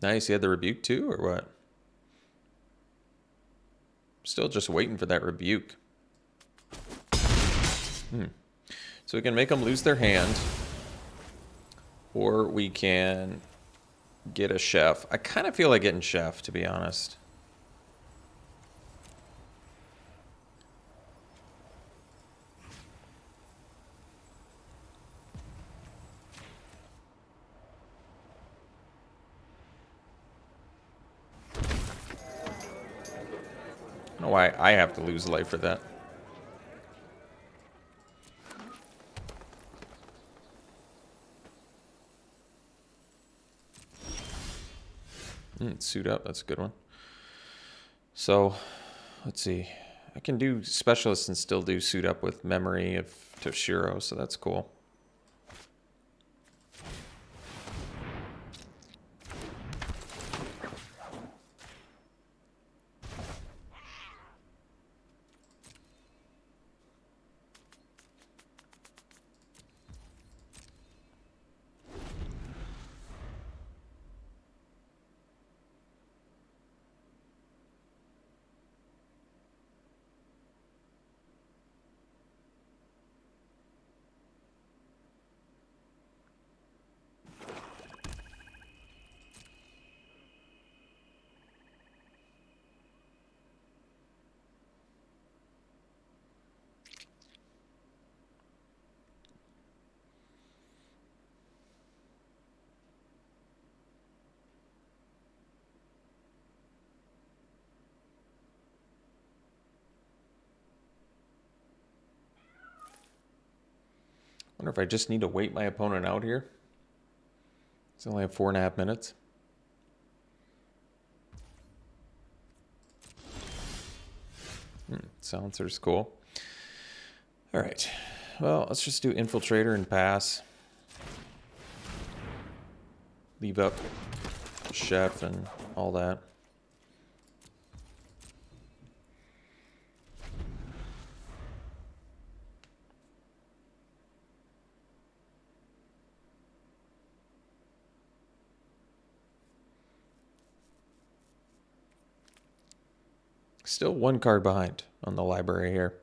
Nice, you had the rebuke too, or what? Still just waiting for that rebuke. So we can make them lose their hand. Or we can get a chef. I kind of feel like getting chef, to be honest. I don't know why I have to lose life for that. Suit up, that's a good one. So, let's see. I can do specialist and still do suit up with memory of Toshiro, so that's cool. Wonder if I just need to wait my opponent out here. It's only have 4.5 minutes. Silencer's cool. All right. Well, let's just do Infiltrator and pass. Leave up chef and all that. Still one card behind on the library here.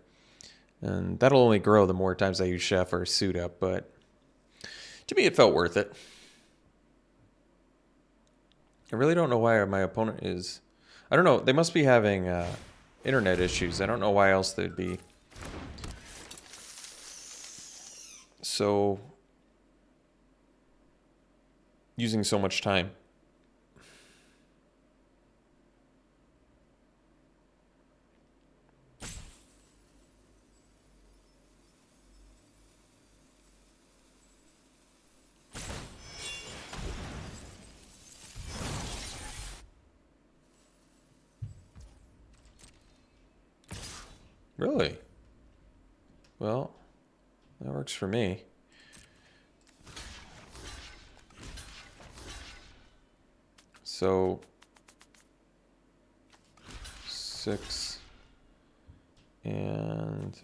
And that'll only grow the more times I use chef or suit up, but to me it felt worth it. I really don't know why my opponent is... I don't know, they must be having internet issues. I don't know why else they'd be so... using so much time. Really? Well, that works for me. So 6 and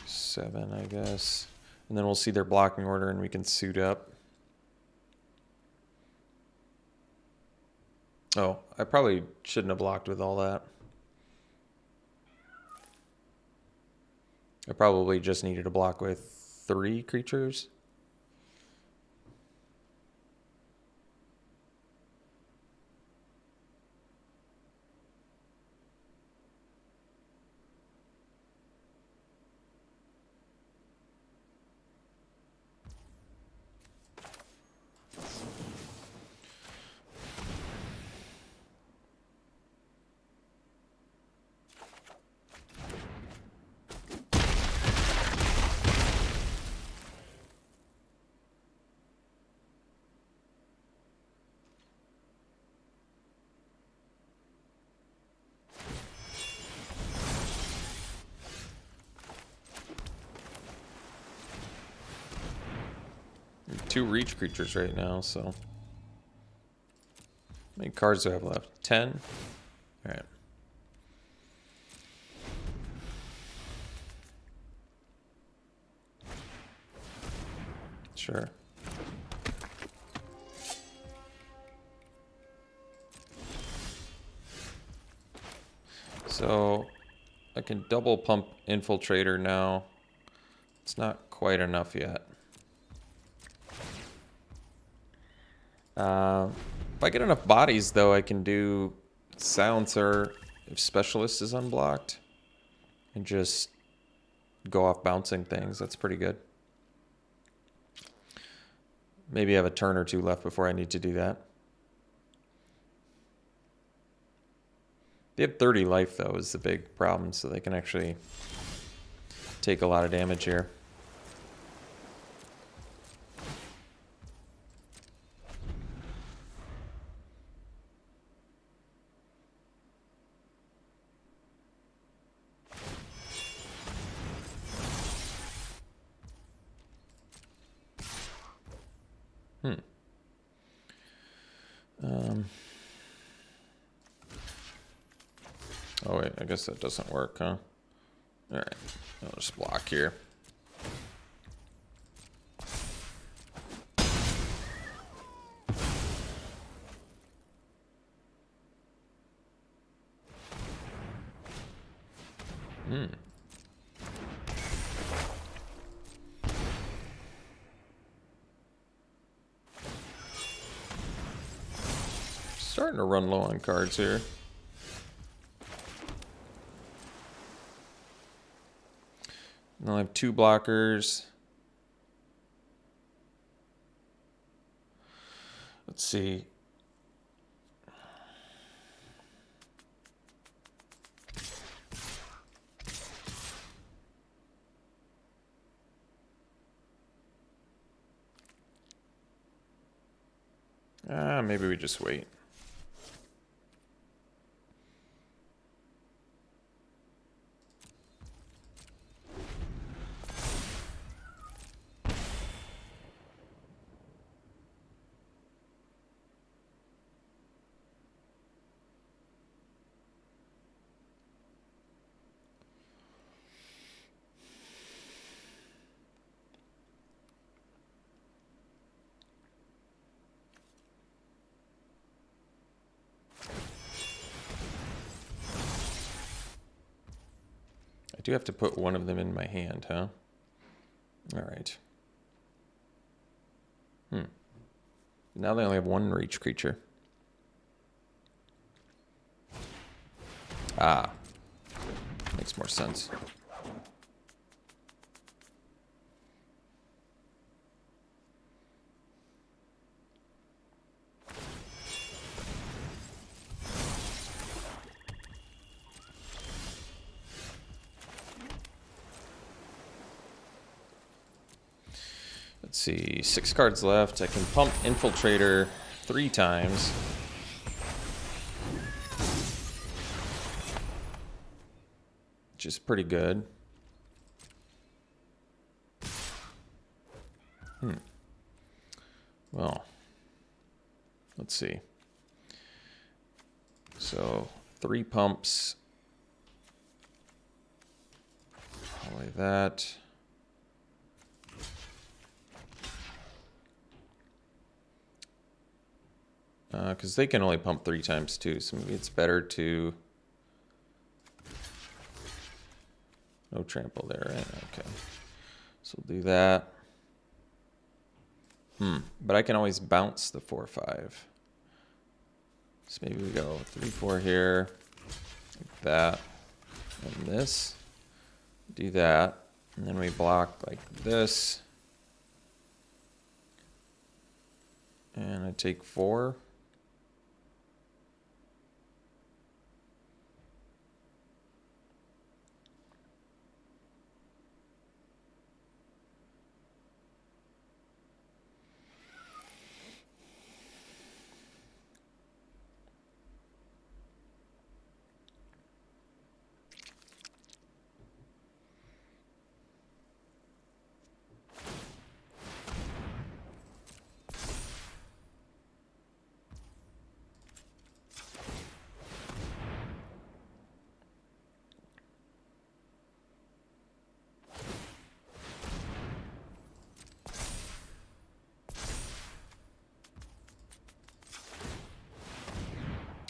7, I guess. And then we'll see their blocking order and we can suit up. Oh, I probably shouldn't have blocked with all that. I probably just needed to block with 3 creatures. Two reach creatures right now, so how many cards do I have left? 10? Alright. Sure. So I can double pump Infiltrator now. It's not quite enough yet. If I get enough bodies, though, I can do Silencer if Specialist is unblocked and just go off bouncing things. That's pretty good. Maybe I have a turn or two left before I need to do that. They have 30 life, though, is the big problem, so they can actually take a lot of damage here. Oh wait, I guess that doesn't work, huh? Alright, I'll just block here. Starting to run low on cards here. And I'll have 2 blockers. Let's see. Maybe we just wait. I do have to put one of them in my hand, huh? All right. Now they only have one reach creature. Ah. Makes more sense. Let's see, 6 cards left. I can pump Infiltrator 3 times. Which is pretty good. Well, let's see. So 3 pumps. Like that. Because they can only pump 3 times too, so maybe it's better to... No trample there, right? Okay. So we'll do that. But I can always bounce the 4/5. So maybe we go 3/4 here, like that, and this. Do that, and then we block like this. And I take 4.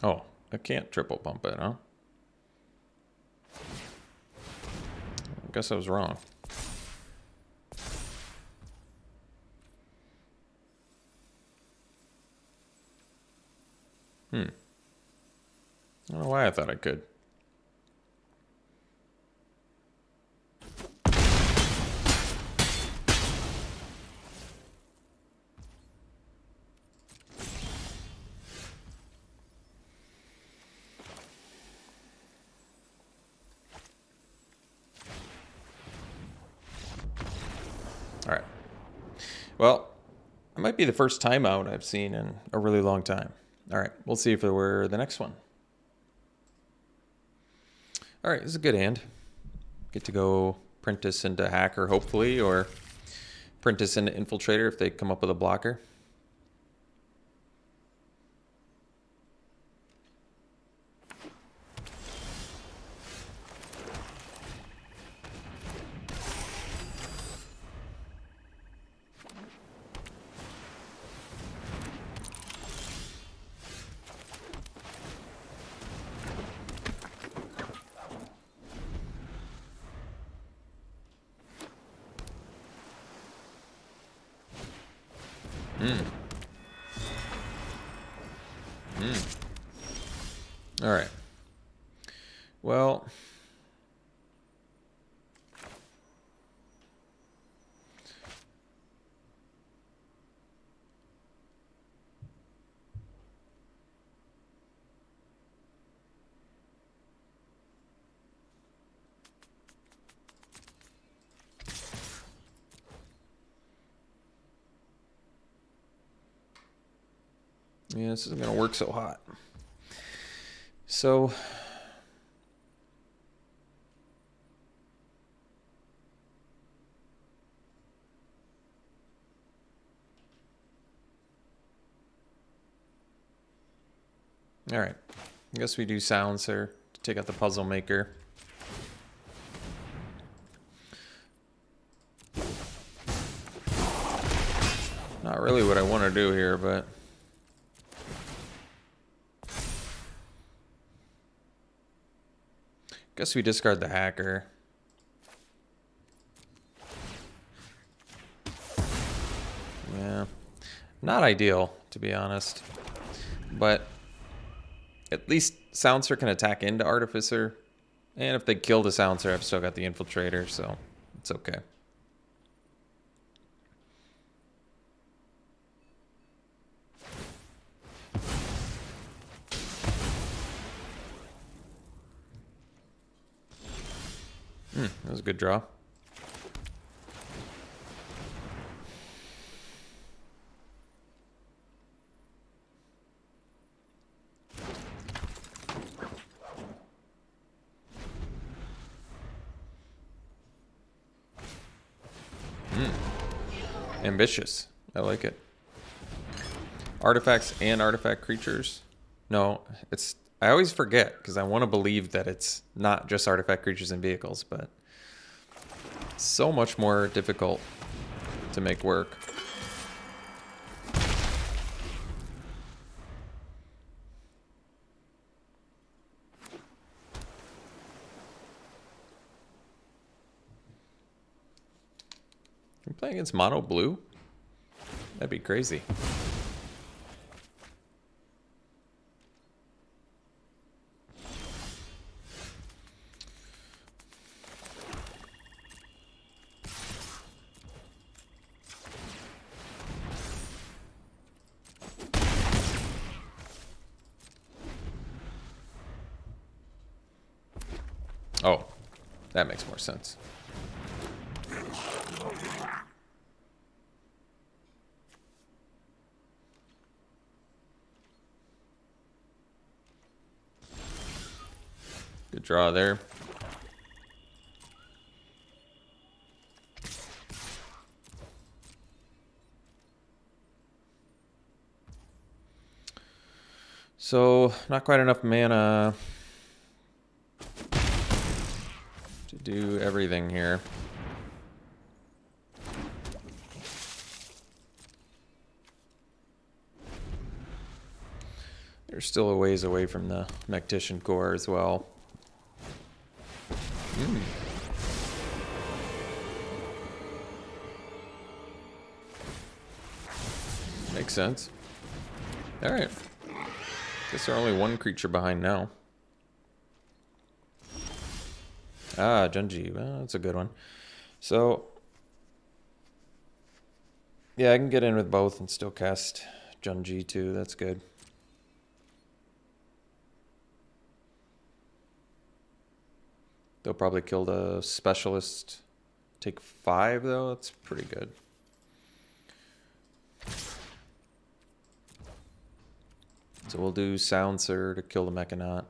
Oh, I can't triple pump it, huh? I guess I was wrong. I don't know why I thought I could. All right. Well, it might be the first timeout I've seen in a really long time. All right, we'll see if we're the next one. All right, this is a good hand. Get to go print this into Hacker, hopefully, or print this into Infiltrator if they come up with a blocker. All right. Well, yeah, this isn't going to work so hot. So, all right. I guess we do Silencer to take out the Puzzle Maker. Not really what I want to do here, but... guess we discard the Hacker. Yeah. Not ideal, to be honest. But at least Silencer can attack into Artificer. And if they kill the Silencer, I've still got the Infiltrator, so it's okay. That was a good draw. Ambitious. I like it. Artifacts and artifact creatures. No, it's... I always forget because I want to believe that it's not just artifact creatures and vehicles, but it's so much more difficult to make work. I'm playing against mono blue? That'd be crazy. Oh, that makes more sense. Good draw there. So, not quite enough mana to do everything here. They're still a ways away from the Mectician core as well. Makes sense. Alright. Guess they're only one creature behind now. Ah, Junji. Well, that's a good one. So, yeah, I can get in with both and still cast Junji too. That's good. They'll probably kill the specialist. Take 5 though. That's pretty good. So we'll do Silencer to kill the Mechanaut.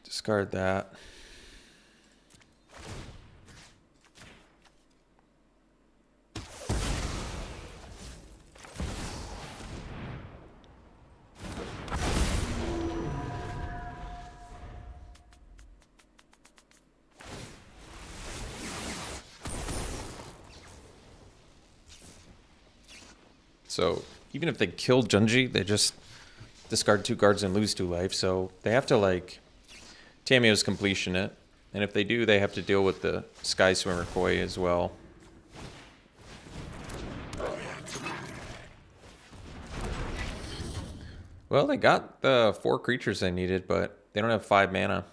Discard that. So even if they kill Junji, they just discard 2 cards and lose 2 life. So they have to, like, Tamiyo's completion it. And if they do, they have to deal with the Sky Swimmer Koi as well. Well, they got the 4 creatures they needed, but they don't have 5 mana.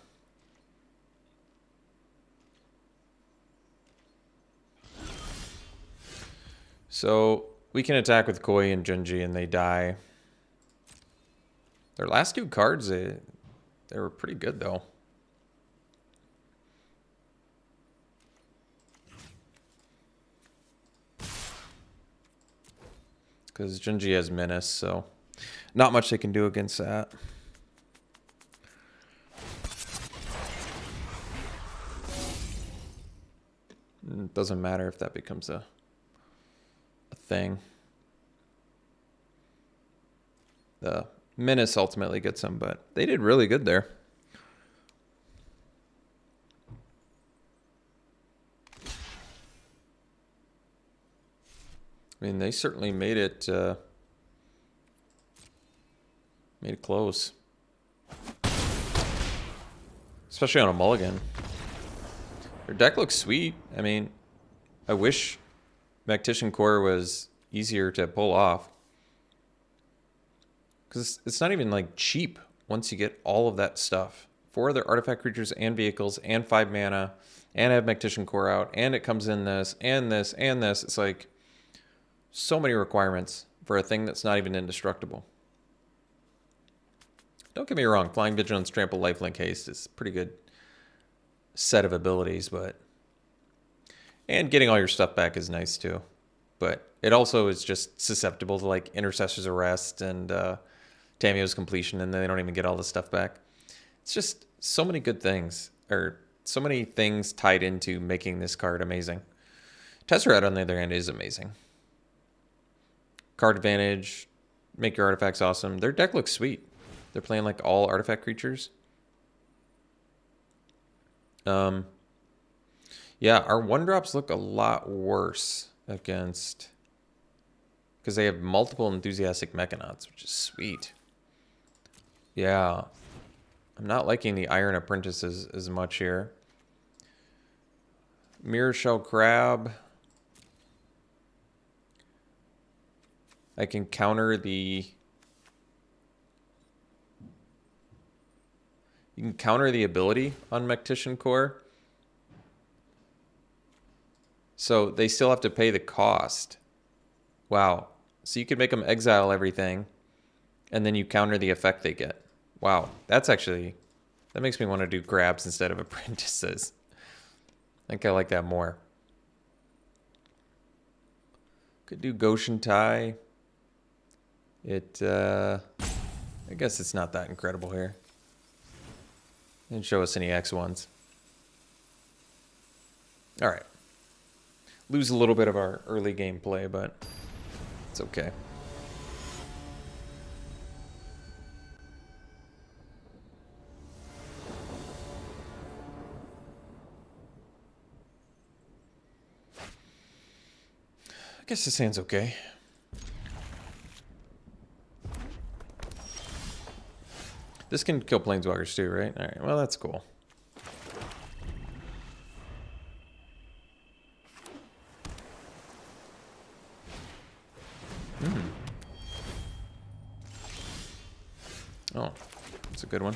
So we can attack with Koi and Junji and they die. Their last 2 cards, they were pretty good though. Because Junji has Menace, so not much they can do against that. It doesn't matter if that becomes a thing. The Menace ultimately gets them, but they did really good there. I mean, they certainly made it close. Especially on a mulligan. Their deck looks sweet. I mean, I wish Magtician Core was easier to pull off. Because it's not even like cheap once you get all of that stuff. 4 other artifact creatures and vehicles and 5 mana and have Magtician Core out and it comes in this and this and this. It's like so many requirements for a thing that's not even indestructible. Don't get me wrong, Flying Vigilance, Trample, Lifelink, Haste is a pretty good set of abilities, but... And getting all your stuff back is nice too. But it also is just susceptible to like Intercessor's Arrest and Tamiyo's Completion, and then they don't even get all the stuff back. It's just so many good things, or so many things tied into making this card amazing. Tezzeret, on the other hand, is amazing. Card advantage, make your artifacts awesome. Their deck looks sweet. They're playing like all artifact creatures. Yeah, our 1-drops look a lot worse against... Because they have multiple Enthusiastic Mechanauts, which is sweet. Yeah. I'm not liking the Iron Apprentices as much here. Mirror Shell Crab. I can counter the... You can counter the ability on Magtician Core. So they still have to pay the cost. Wow. So you could make them exile everything, and then you counter the effect they get. Wow. That's actually... That makes me want to do grabs instead of apprentices. I think I like that more. Could do Goshen Tai. I guess it's not that incredible here. Didn't show us any X1s. All right. Lose a little bit of our early game play, but it's okay. I guess this hand's okay. This can kill planeswalkers too, right? All right, well, that's cool. Oh, that's a good one.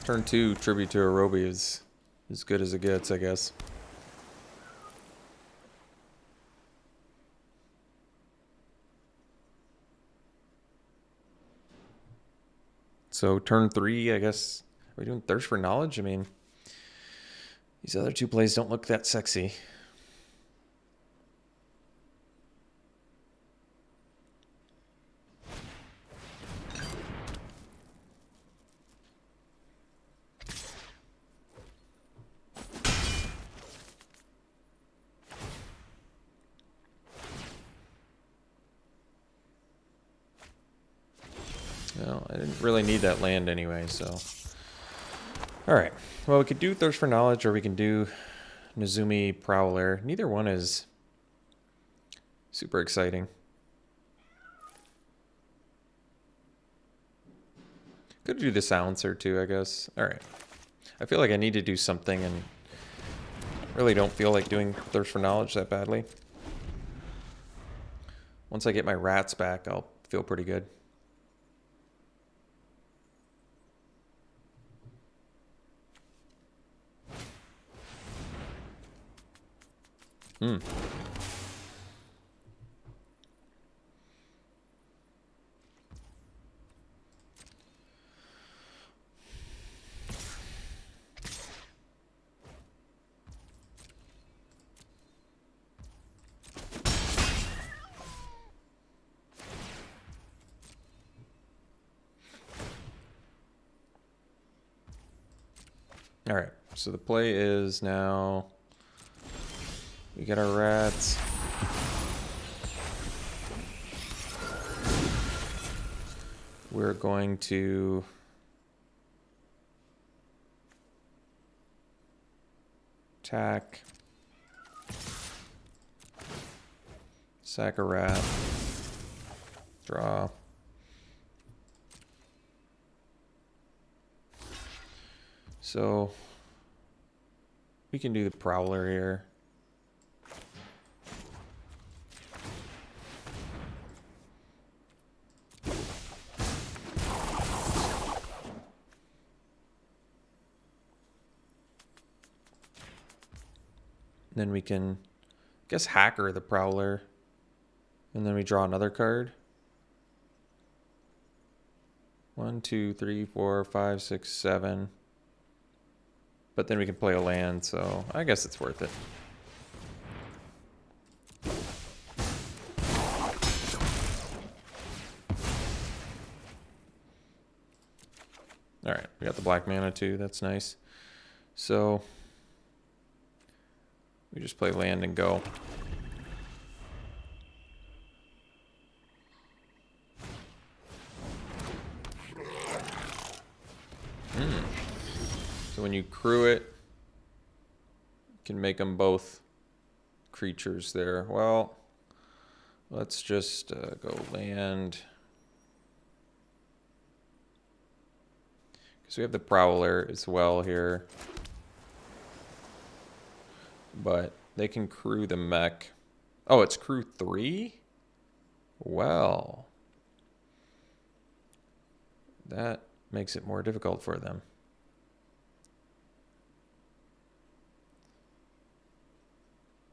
Turn 2, Tribute to Horobi is as good as it gets, I guess. So turn 3, I guess. Are we doing Thirst for Knowledge? I mean, these other 2 plays don't look that sexy. Well, I didn't really need that land anyway, so... Alright, well, we could do Thirst for Knowledge, or we can do Nezumi Prowler. Neither one is super exciting. Could do the Silencer too, I guess. Alright. I feel like I need to do something, and really don't feel like doing Thirst for Knowledge that badly. Once I get my rats back, I'll feel pretty good. All right, so the play is now we get our rats. We're going to attack. Sack a rat. Draw. So we can do the Prowler here. Then we can, I guess, Hacker the Prowler. And then we draw another card. 1, 2, 3, 4, 5, 6, 7. But then we can play a land, so I guess it's worth it. Alright, we got the black mana too, that's nice. So we just play land and go. So when you crew it, you can make them both creatures there. Well, let's just go land. Because we have the Prowler as well here. But they can crew the mech. Oh, it's crew 3? Well, that makes it more difficult for them.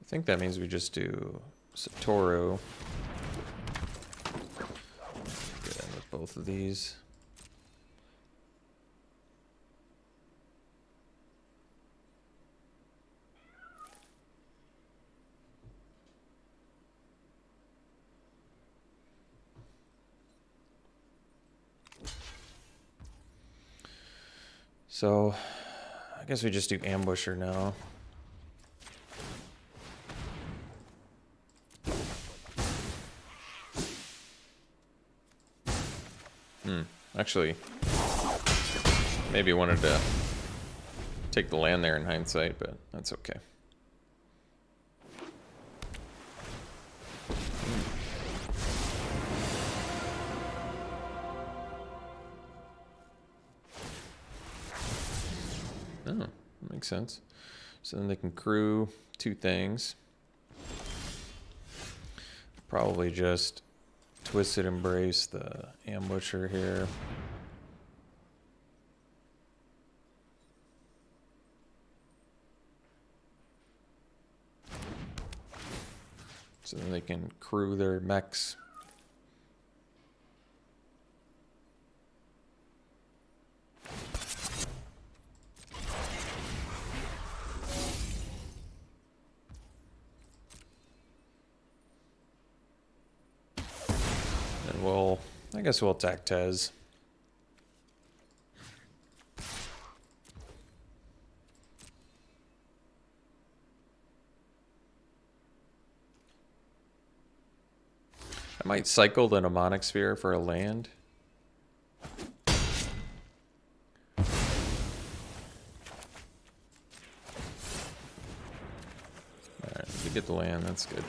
I think that means we just do Satoru. Get in with both of these. So, I guess we just do Ambusher now. Actually, maybe wanted to take the land there in hindsight, but that's okay. Oh, makes sense. So then they can crew 2 things. Probably just Twisted Embrace the Ambusher here. So then they can crew their mechs. And I guess we'll attack Tez. I might cycle the Mnemonic Sphere for a land. Alright, we get the land, that's good.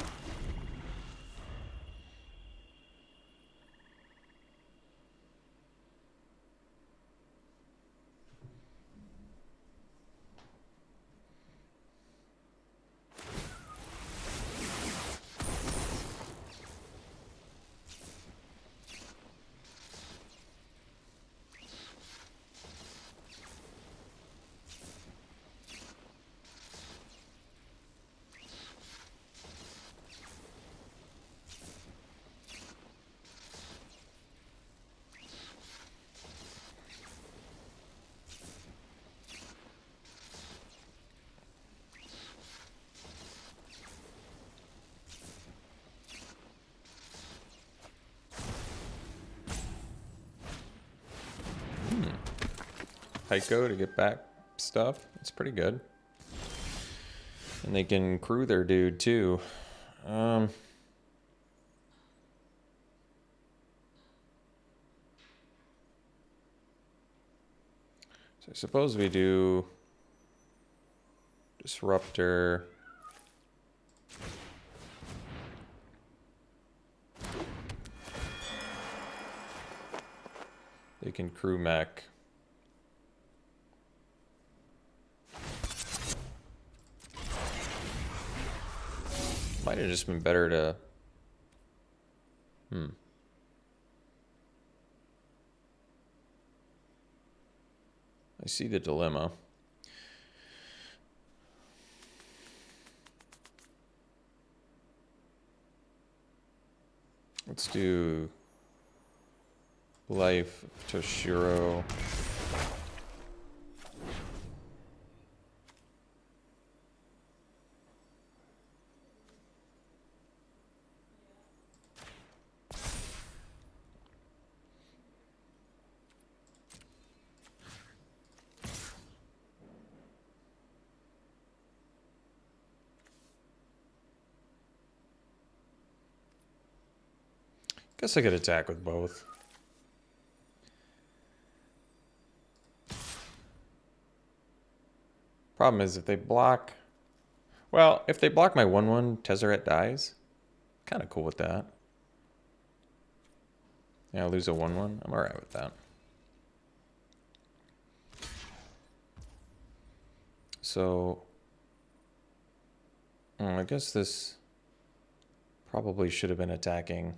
Tycho to get back stuff. It's pretty good. And they can crew their dude too. So I suppose we do Disruptor. They can crew mech. Might have just been better to... I see the dilemma. Let's do Life Toshiro. Guess I could attack with both. Problem is if they block... Well, if they block my 1/1, Tezzeret dies. Kind of cool with that. Yeah, I lose a 1/1. I'm alright with that. So... I guess this probably should have been attacking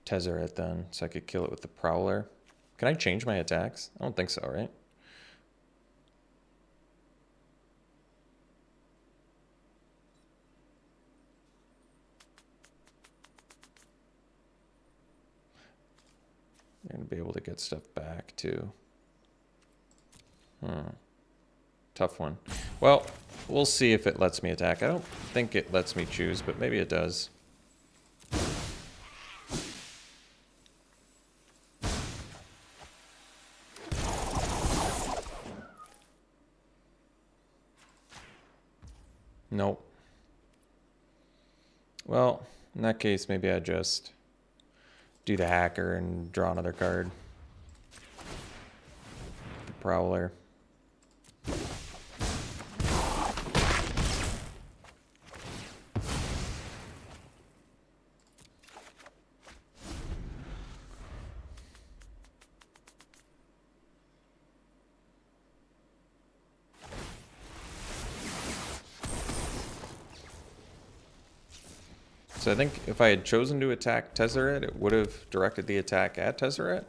Tezzeret then, so I could kill it with the Prowler. Can I change my attacks? I don't think so, right? You're gonna be able to get stuff back too. Tough one. Well, we'll see if it lets me attack. I don't think it lets me choose, but maybe it does. Nope. Well, in that case, maybe I just do the hacker and draw another card. The Prowler. So I think if I had chosen to attack Tezzeret, it would have directed the attack at Tezzeret.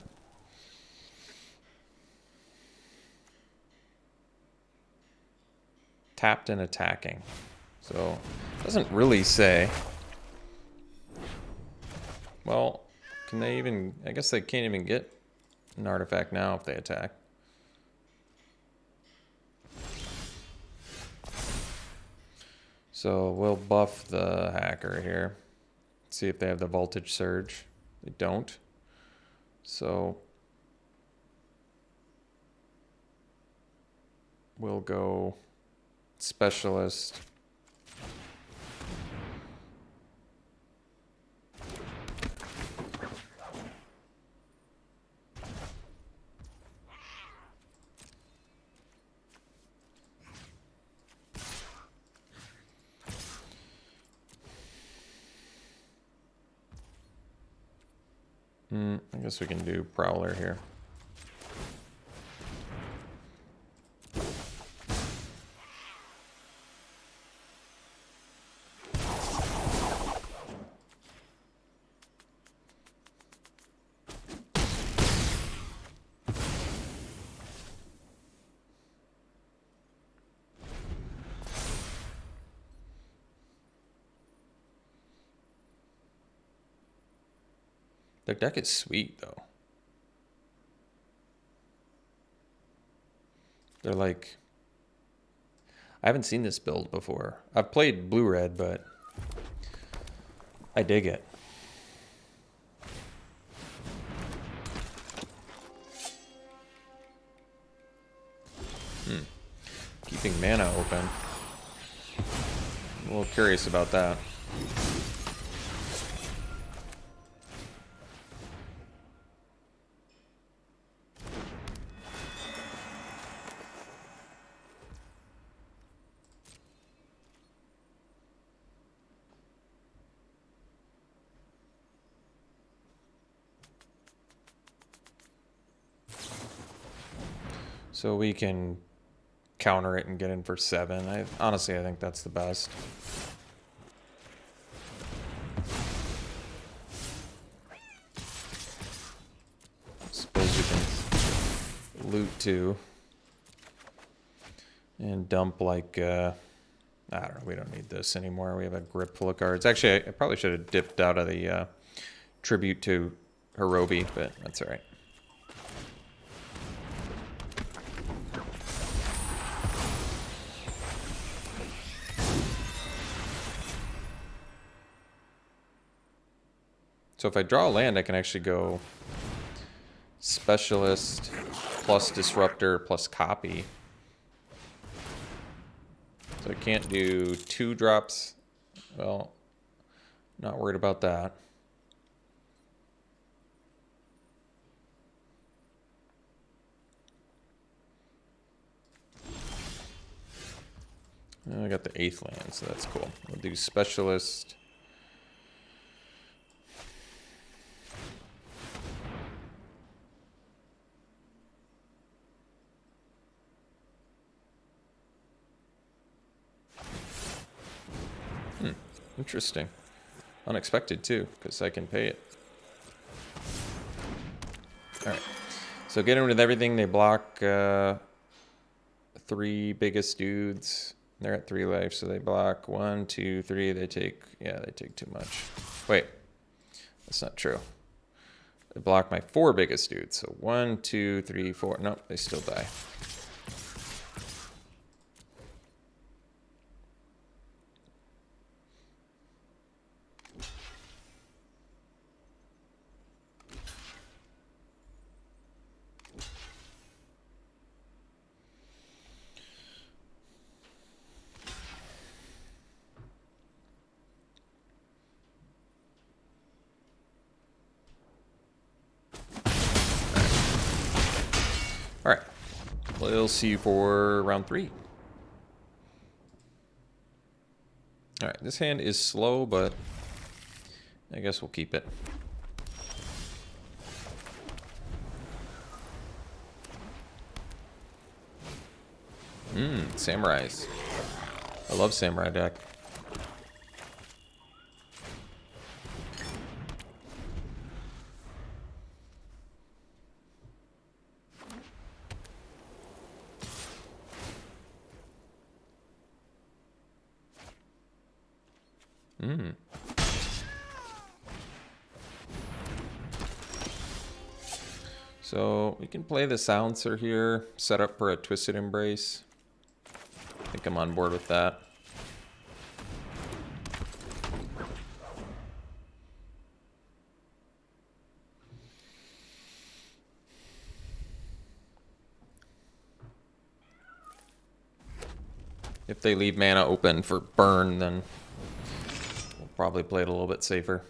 Tapped and attacking. So it doesn't really say. Well, can they even... I guess they can't even get an artifact now if they attack. So we'll buff the hacker here. See if they have the voltage surge. They don't. So we'll go specialist. I guess we can do Prowler here. Their deck is sweet, though. They're like... I haven't seen this build before. I've played blue-red, but I dig it. Keeping mana open. I'm a little curious about that. So we can counter it and get in for 7. Honestly, I think that's the best. Suppose we can loot too. And dump like, I don't know, we don't need this anymore. We have a grip full of cards. Actually, I probably should have dipped out of the tribute to Horobi, but that's all right. So if I draw a land, I can actually go Specialist plus Disruptor plus Copy. So I can't do 2 drops. Well, not worried about that. I got the 8th land, so that's cool. We'll do Specialist. Interesting. Unexpected too, because I can pay it. Alright. So getting rid of everything, they block 3 biggest dudes. They're at 3 life, so they block 1, 2, 3. They take too much. Wait. That's not true. They block my 4 biggest dudes. So 1, 2, 3, 4. Nope, they still die. Alright. We'll see you for round 3. Alright, this hand is slow, but I guess we'll keep it. Samurais. I love Samurai deck. So we can play the Silencer here, set up for a Twisted Embrace. I think I'm on board with that. If they leave mana open for burn, then we'll probably play it a little bit safer.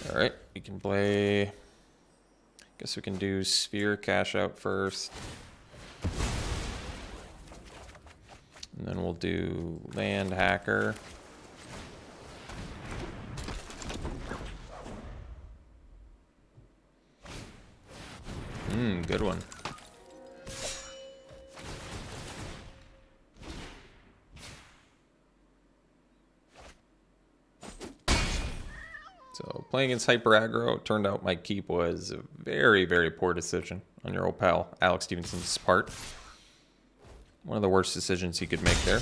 Alright, we can play... Guess we can do Sphere Cash Out first. And then we'll do Land Hacker. Good one. So playing against Hyper Aggro, it turned out my keep was a very, very poor decision on your old pal Alex Stephenson's part. One of the worst decisions he could make there.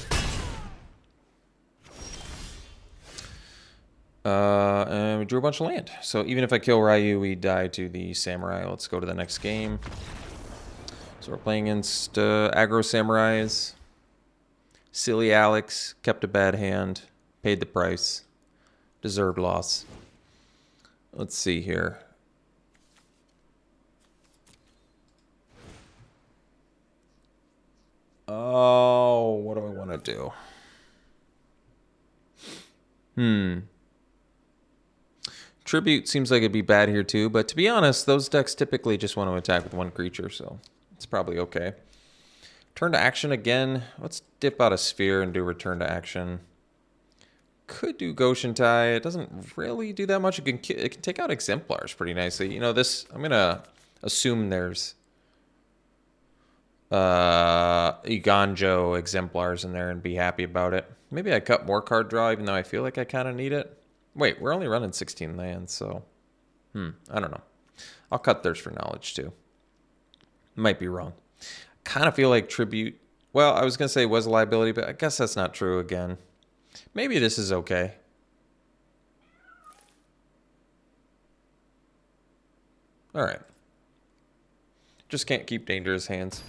And we drew a bunch of land. So even if I kill Ryu, we die to the Samurai. Let's go to the next game. So we're playing against Aggro Samurais. Silly Alex kept a bad hand, paid the price, deserved loss. Let's see here. Oh, what do I want to do? Tribute seems like it'd be bad here too, but to be honest, those decks typically just want to attack with one creature, so it's probably okay. Turn to action again. Let's dip out a Sphere and do return to action. Could do Goshen Tai. It doesn't really do that much. It can take out Exemplars pretty nicely. You know, this, I'm going to assume there's Iganjo Exemplars in there and be happy about it. Maybe I cut more card draw even though I feel like I kind of need it. Wait, we're only running 16 lands, so I don't know. I'll cut Thirst for Knowledge too. Might be wrong. Kind of feel like Tribute, well, I was going to say was a liability, but I guess that's not true again. Maybe this is okay. All right. Just can't keep dangerous hands.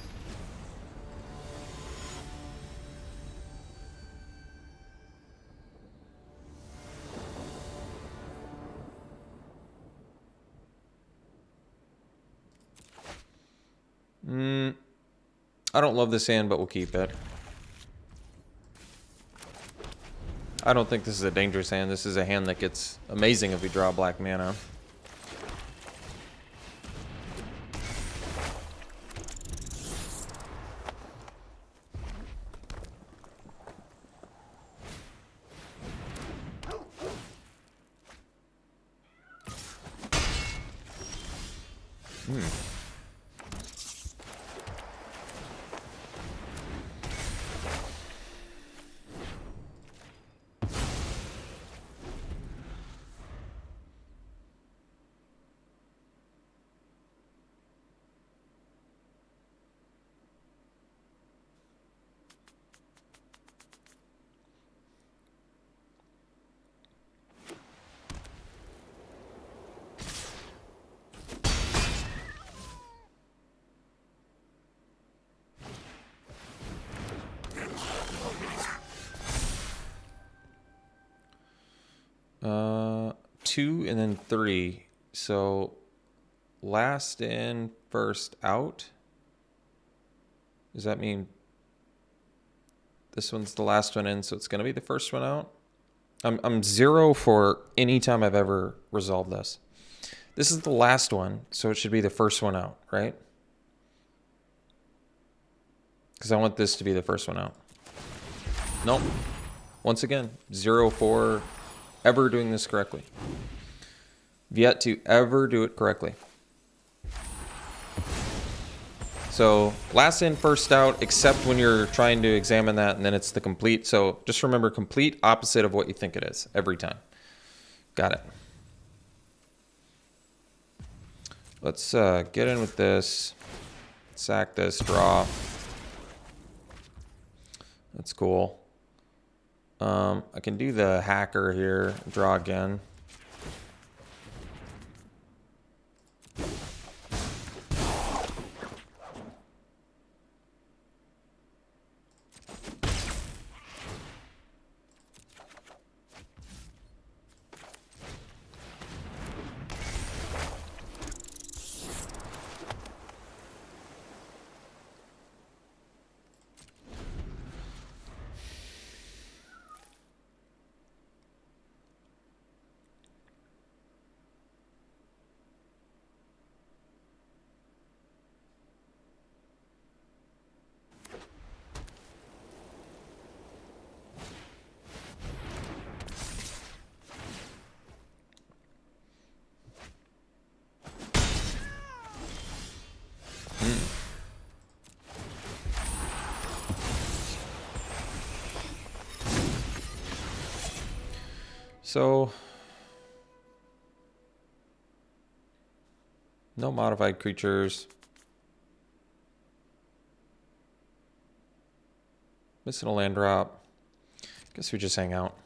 I don't love this hand, but we'll keep it. I don't think this is a dangerous hand. This is a hand that gets amazing if we draw black mana. Two and then three. So last in, first out. Does that mean this one's the last one in, so it's going to be the first one out? I'm 0 for any time I've ever resolved this. This is the last one, so it should be the first one out, right? Because I want this to be the first one out. Nope. Once again, 0 for ever doing this correctly. I've yet to ever do it correctly. So last in, first out, except when you're trying to examine that, and then it's the complete. So just remember, complete opposite of what you think it is every time. Got it. Let's get in with this. Sack this, draw. That's cool. I can do the hacker here, draw again. So, no modified creatures. Missing a land drop. Guess we just hang out.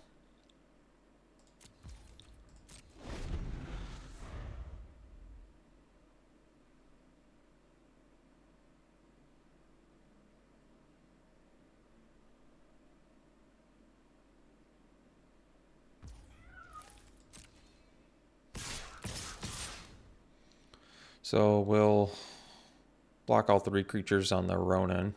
So we'll block all three creatures on the Ronin.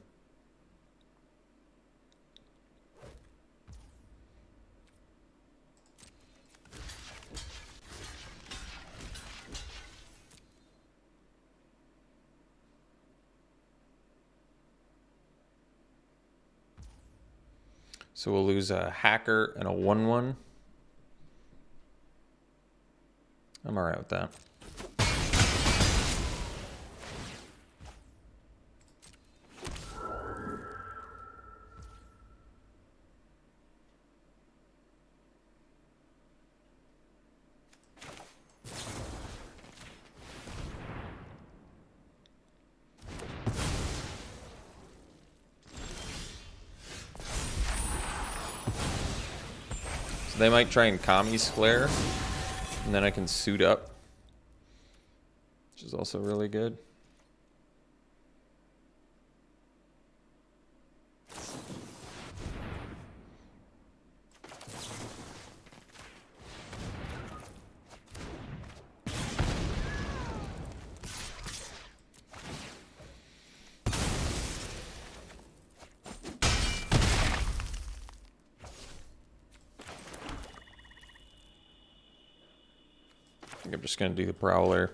So we'll lose a hacker and a 1/1. I'm all right with that. They might try and Kami's Flare, and then I can suit up, which is also really good. I think I'm just going to do the Prowler.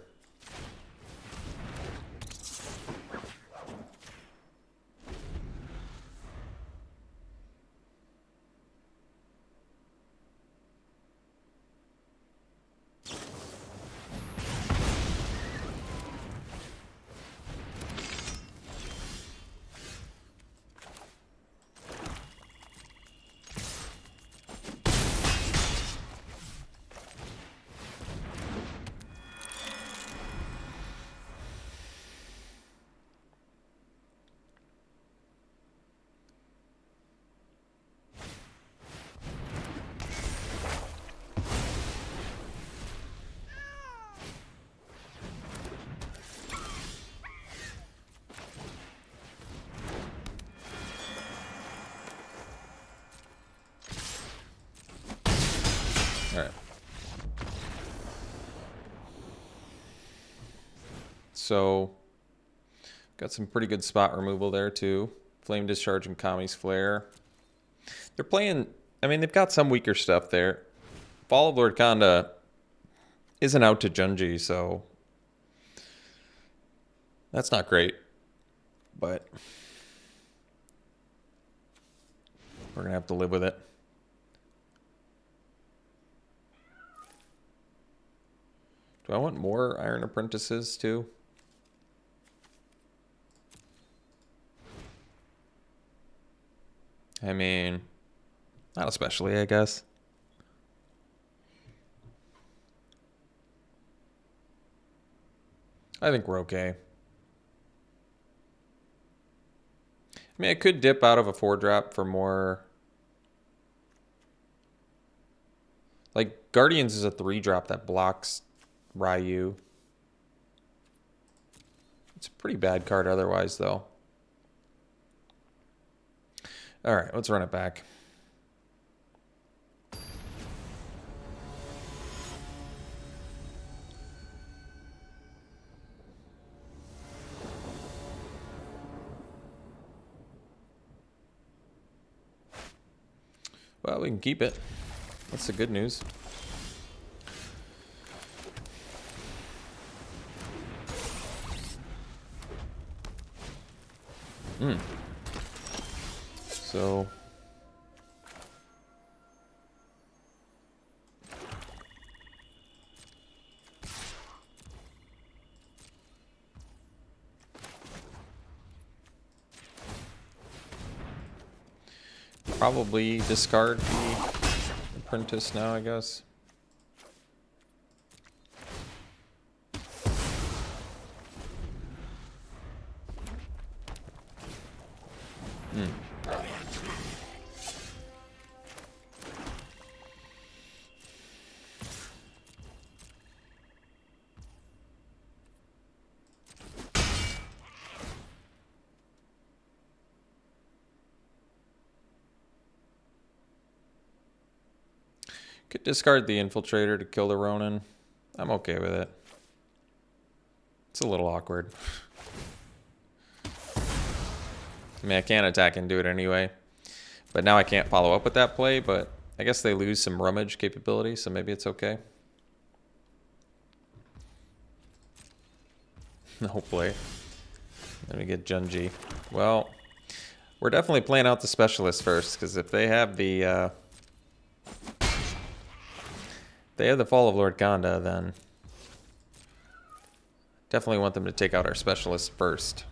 All right. So, got some pretty good spot removal there too. Flame Discharge and Kami's Flare. They're playing, I mean, they've got some weaker stuff there. Fall of Lord Kanda isn't out to Junji, so that's not great. But we're going to have to live with it. Do I want more Iron Apprentices too? I mean, not especially, I guess. I think we're okay. I mean, I could dip out of a 4-drop for more. Like, Guardians is a 3-drop that blocks Ryu. It's a pretty bad card otherwise, though. All right, let's run it back. Well, we can keep it. That's the good news. So probably discard the Apprentice now, I guess. Could discard the Infiltrator to kill the Ronin. I'm okay with it. It's a little awkward. I mean, I can't attack and do it anyway. But now I can't follow up with that play, but I guess they lose some rummage capability, so maybe it's okay. Hopefully. Let me get Junji. Well, We're definitely playing out the specialists first, because if they have the Fall of Lord Ganda, then definitely want them to take out our specialists first.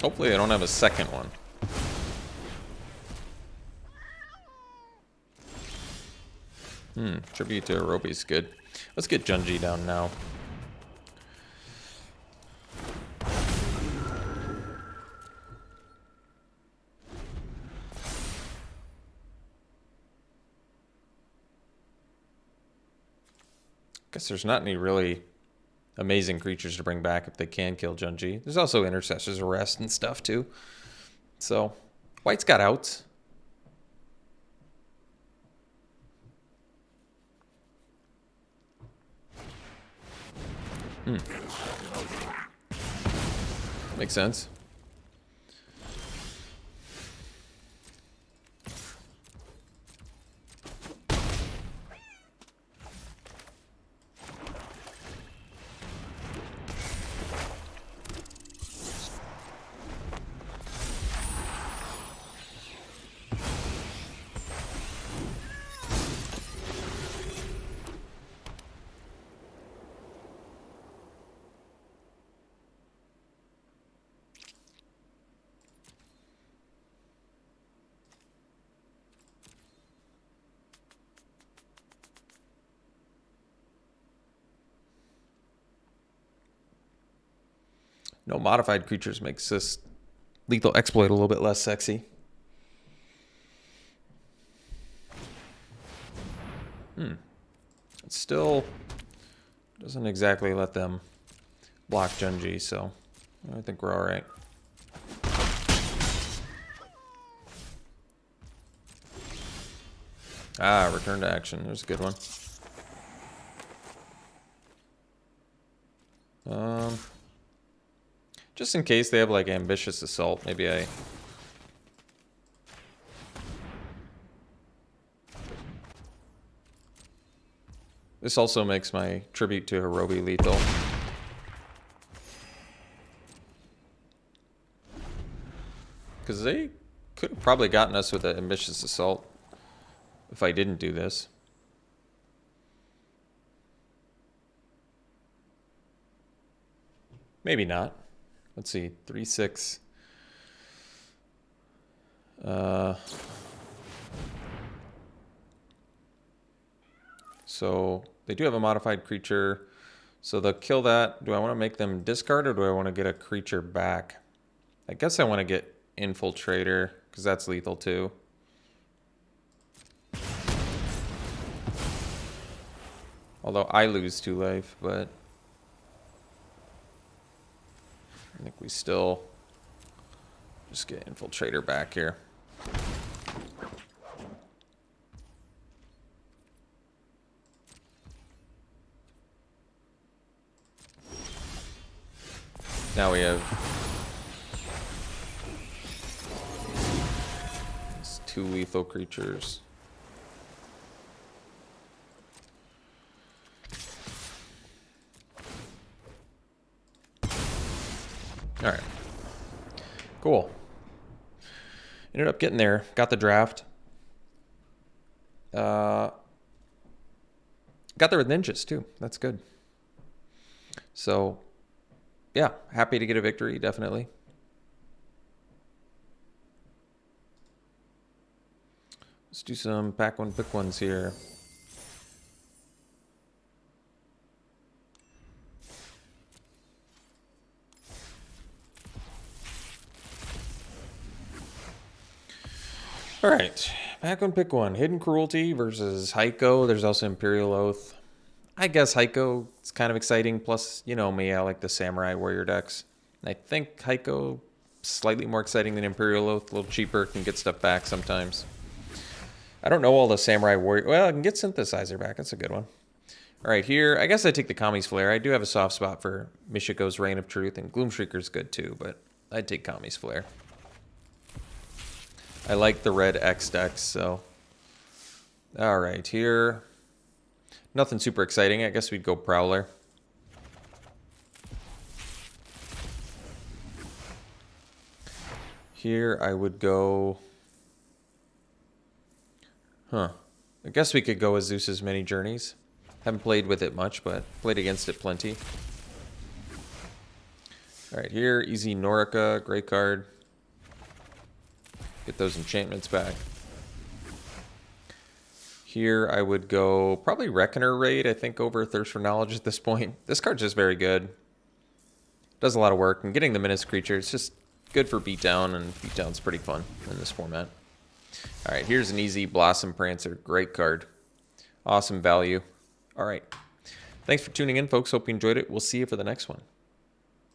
Hopefully I don't have a second one. Tribute to Horobi's good. Let's get Junji down now. Guess there's not any really amazing creatures to bring back if they can kill Junji. There's also Intercessor's Arrest and stuff too. So, White's got outs. Makes sense. No modified creatures makes this lethal exploit a little bit less sexy. It still doesn't exactly let them block Junji, so I think we're all right. Ah, return to action. There's a good one. Just in case they have like ambitious assault, maybe I... This also makes my tribute to Horobi lethal. Because they could have probably gotten us with an ambitious assault if I didn't do this. Maybe not. Let's see, 3/6. So they do have a modified creature. So they'll kill that. Do I want to make them discard or do I want to get a creature back? I guess I want to get Infiltrator because that's lethal too. Although I lose 2 life, but I think we still just get Infiltrator back here. Now we have these 2 lethal creatures. All right, cool. Ended up getting there. Got the draft. Got there with ninjas too. That's good. So, yeah, happy to get a victory, definitely. Let's do some pack one, pick ones here. All right, pack one, pick one. Hidden Cruelty versus Heiko. There's also Imperial Oath. I guess Heiko is kind of exciting. Plus, you know me, I like the Samurai Warrior decks. I think Heiko slightly more exciting than Imperial Oath. A little cheaper, can get stuff back sometimes. I don't know all the Samurai Warrior. Well, I can get Synthesizer back. That's a good one. All right, here, I guess I take the Kami's Flare. I do have a soft spot for Michiko's Reign of Truth, and Gloomshrieker's good too, but I'd take Kami's Flare. I like the red X decks, so. All right, here. Nothing super exciting. I guess we'd go Prowler. Here I would go... I guess we could go with Zeus's Many Journeys. Haven't played with it much, but played against it plenty. Alright, here, easy Norica, great card. Get those enchantments back. Here I would go probably Reckoner Raid, I think, over Thirst for Knowledge at this point. This card's just very good. Does a lot of work, and getting the Menace creature, it's just good for beatdown, and beatdown's pretty fun in this format. Alright, here's an easy Blossom Prancer, great card. Awesome value. Alright, thanks for tuning in, folks. Hope you enjoyed it. We'll see you for the next one.